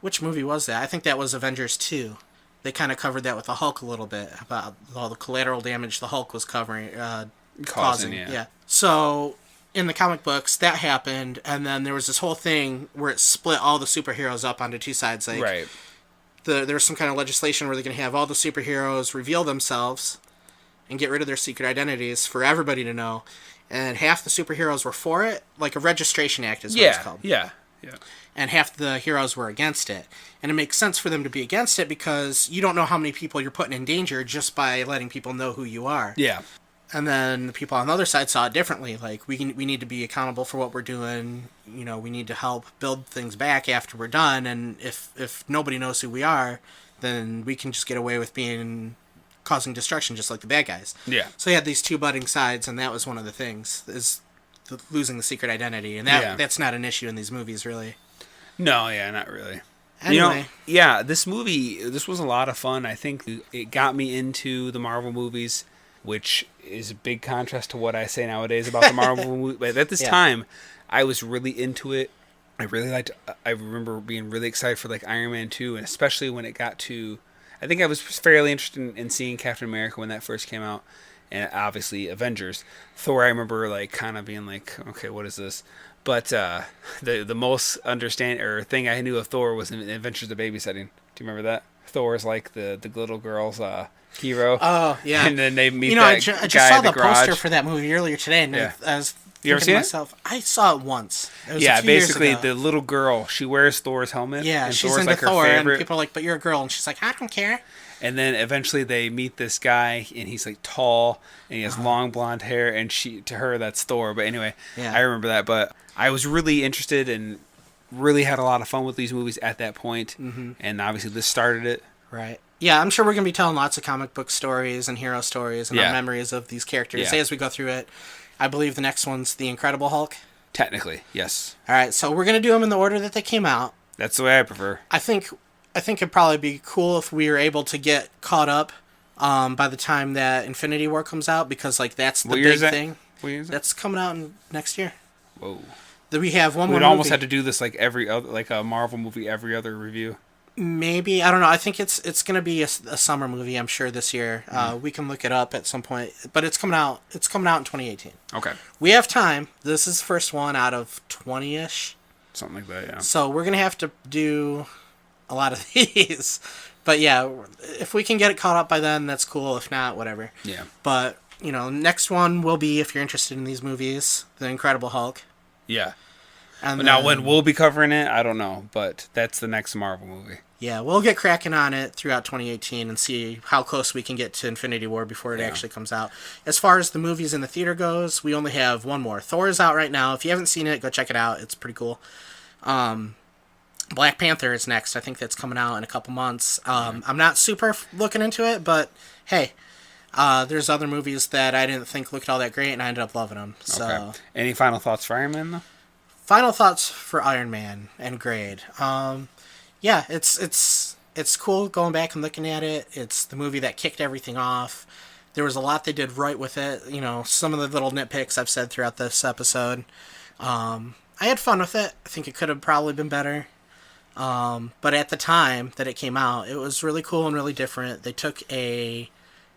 Which movie was that? I think that was Avengers 2. They kind of covered that with the Hulk a little bit, about all the collateral damage the Hulk was causing. Yeah. So in the comic books, that happened, and then there was this whole thing where it split all the superheroes up onto two sides. Like, right. There was some kind of legislation where they're going to have all the superheroes reveal themselves and get rid of their secret identities for everybody to know. And half the superheroes were for it, like a registration act is what it's called. Yeah. And half the heroes were against it. And it makes sense for them to be against it because you don't know how many people you're putting in danger just by letting people know who you are. Yeah. And then the people on the other side saw it differently. Like, we need to be accountable for what we're doing. You know, we need to help build things back after we're done. And if nobody knows who we are, then we can just get away with causing destruction just like the bad guys. Yeah. So you had these two budding sides, and that was one of the things, is losing the secret identity. And that's not an issue in these movies, really. No, yeah, not really. Anyway. This was a lot of fun. I think it got me into the Marvel movies, which is a big contrast to what I say nowadays about the Marvel movies. But at this time, I was really into it. I remember being really excited for like Iron Man 2, and especially when it got to, I think I was fairly interested in seeing Captain America when that first came out, and obviously Avengers. Thor, I remember like kind of being like, okay, what is this? But the most thing I knew of Thor was in Adventures of Babysitting. Do you remember that? Thor is like the little girl's hero. Oh, yeah. And then they meet I guy just in saw the the garage. poster for that movie earlier today, and I was You ever thinking seen to myself, I saw it once. It was a few basically years ago. the little girl, she wears Thor's helmet. Yeah, and she's Thor's into like her Thor, favorite. and people are like, but you're a girl. And she's like, I don't care. And then eventually they meet this guy, and he's like tall, and he has long blonde hair, and to her that's Thor. But anyway, I remember that. But I was really interested and really had a lot of fun with these movies at that point. Mm-hmm. And obviously this started it. Right. Yeah, I'm sure we're going to be telling lots of comic book stories and hero stories and our memories of these characters as we go through it. I believe the next one's The Incredible Hulk. Technically, yes. All right, so we're going to do them in the order that they came out. That's the way I prefer. I think it'd probably be cool if we were able to get caught up by the time that Infinity War comes out, because like that's the big thing. What year is that? That's coming out next year. Whoa. We have one more We'd movie. almost had to do this like every other, like a Marvel movie every other review. Maybe, I don't know. I think it's going to be a summer movie, I'm sure, this year. We can look it up at some point, but it's coming out in 2018. Okay. We have time. This is the first one out of 20-ish. Something like that, yeah. So we're going to have to do a lot of these. But yeah, if we can get it caught up by then, that's cool. If not, whatever. Yeah. But, next one will be, if you're interested in these movies, The Incredible Hulk. Yeah. And but now when we'll be covering it, I don't know. But that's the next Marvel movie. Yeah, we'll get cracking on it throughout 2018 and see how close we can get to Infinity War before it actually comes out. As far as the movies in the theater goes, we only have one more. Thor is out right now. If you haven't seen it, go check it out. It's pretty cool. Black Panther is next. I think that's coming out in a couple months. I'm not super looking into it, but hey, there's other movies that I didn't think looked all that great, and I ended up loving them. So. Okay. Any final thoughts for Iron Man, though? Final thoughts for Iron Man and grade. Yeah, it's cool going back and looking at it. It's the movie that kicked everything off. There was a lot they did right with it. Some of the little nitpicks I've said throughout this episode. I had fun with it. I think it could have probably been better. But at the time that it came out, it was really cool and really different. They took a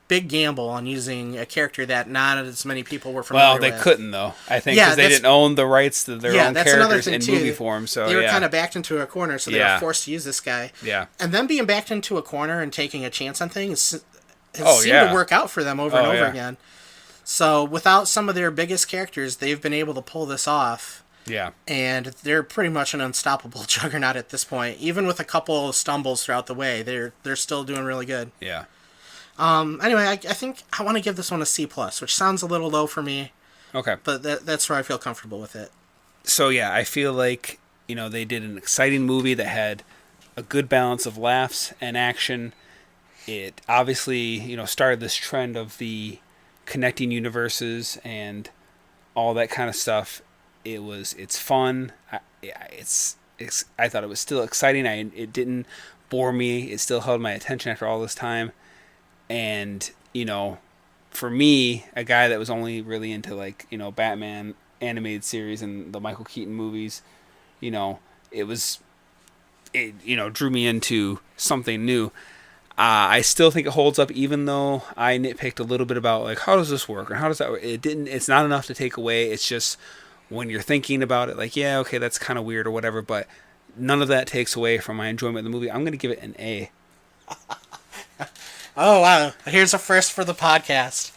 big gamble on using a character that not as many people were familiar with. Well, they couldn't, though. I think because they didn't own the rights to their own characters in movie form. So they were kind of backed into a corner, so they were forced to use this guy. Yeah. And them being backed into a corner and taking a chance on things has seemed to work out for them over and over again. So without some of their biggest characters, they've been able to pull this off. Yeah. And they're pretty much an unstoppable juggernaut at this point. Even with a couple of stumbles throughout the way, they're still doing really good. Yeah. Anyway, I think I want to give this one a C+, which sounds a little low for me. Okay. But that's where I feel comfortable with it. So, yeah, I feel like, they did an exciting movie that had a good balance of laughs and action. It obviously, started this trend of the connecting universes and all that kind of stuff. It's fun. I thought it was still exciting. It didn't bore me. It still held my attention after all this time. And, for me, a guy that was only really into like, Batman animated series and the Michael Keaton movies, it drew me into something new. I still think it holds up, even though I nitpicked a little bit about like, how does this work and how does that work? It's not enough to take away. It's just when you're thinking about it, like, yeah, okay, that's kind of weird or whatever, but none of that takes away from my enjoyment of the movie. I'm going to give it an A. Oh, wow. Here's a first for the podcast.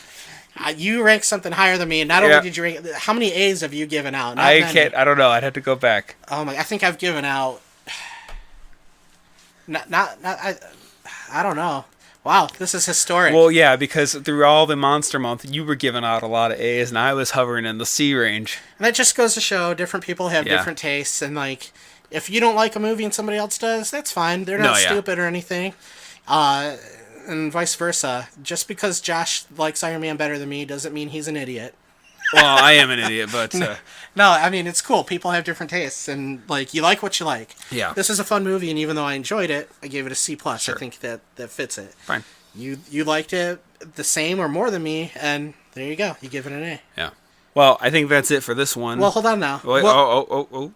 You rank something higher than me, and not only did you rank... How many A's have you given out? I don't know. I'd have to go back. Oh, my... I think I've given out... I don't know. Wow, this is historic. Well, yeah, because through all the Monster Month, you were giving out a lot of A's, and I was hovering in the C range. And that just goes to show different people have different tastes, and, like, if you don't like a movie and somebody else does, that's fine. They're not stupid or anything. And vice versa. Just because Josh likes Iron Man better than me doesn't mean he's an idiot. Well, I am an idiot, but... No, I mean, it's cool. People have different tastes, and, like, you like what you like. Yeah. This is a fun movie, and even though I enjoyed it, I gave it a C+. Sure. I think that fits it. Fine. You liked it the same or more than me, and there you go. You give it an A. Yeah. Well, I think that's it for this one. Well, hold on now. Wait, well,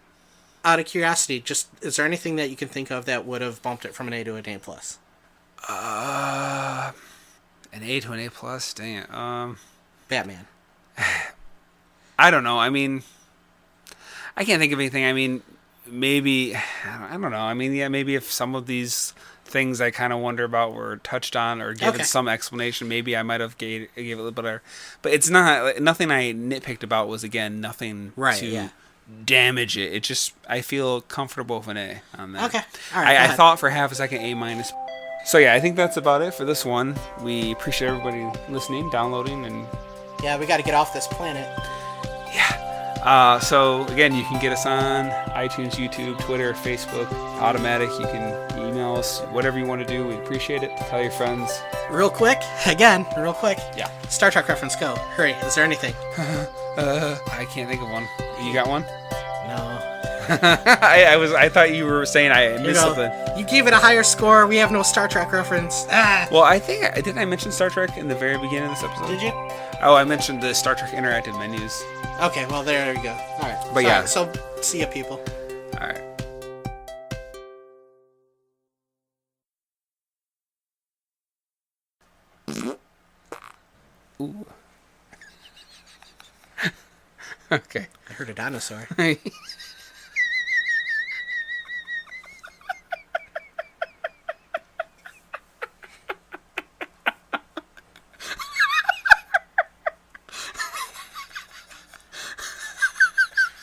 out of curiosity, is there anything that you can think of that would have bumped it from an A to an A+? An A to an A+? Dang it. Batman. I don't know. I mean, I can't think of anything. I mean, maybe... I don't know. I mean, yeah, maybe if some of these things I kind of wonder about were touched on or given some explanation, maybe I might have gave it a little better. But it's not... Nothing I nitpicked about was, again, nothing to damage it. It just... I feel comfortable with an A on that. Okay. All right. I thought for half a second A-. So, yeah, I think that's about it for this one. We appreciate everybody listening, downloading, and... Yeah, we got to get off this planet. Yeah. So, again, you can get us on iTunes, YouTube, Twitter, Facebook, Podomatic. You can email us, whatever you want to do. We appreciate it. Tell your friends. Real quick. Yeah. Star Trek reference, go. Hurry. Is there anything? I can't think of one. You got one? No. I thought you were saying I missed something. You gave it a higher score. We have no Star Trek reference. Well, I think... Didn't I mention Star Trek in the very beginning of this episode? Did you? Oh, I mentioned the Star Trek interactive menus. Okay, well, there we go. All right. But yeah. So, see ya, people. All right. Ooh. Okay. I heard a dinosaur.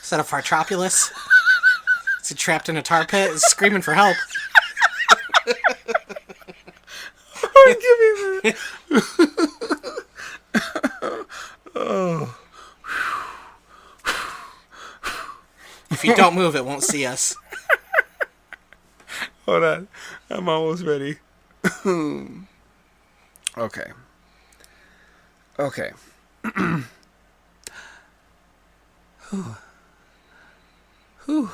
Is that a Fartropulus? Is it trapped in a tar pit? It's screaming for help. Oh, give me that. Oh. If you don't move, it won't see us. Hold on. I'm almost ready. Okay. Okay. Whew.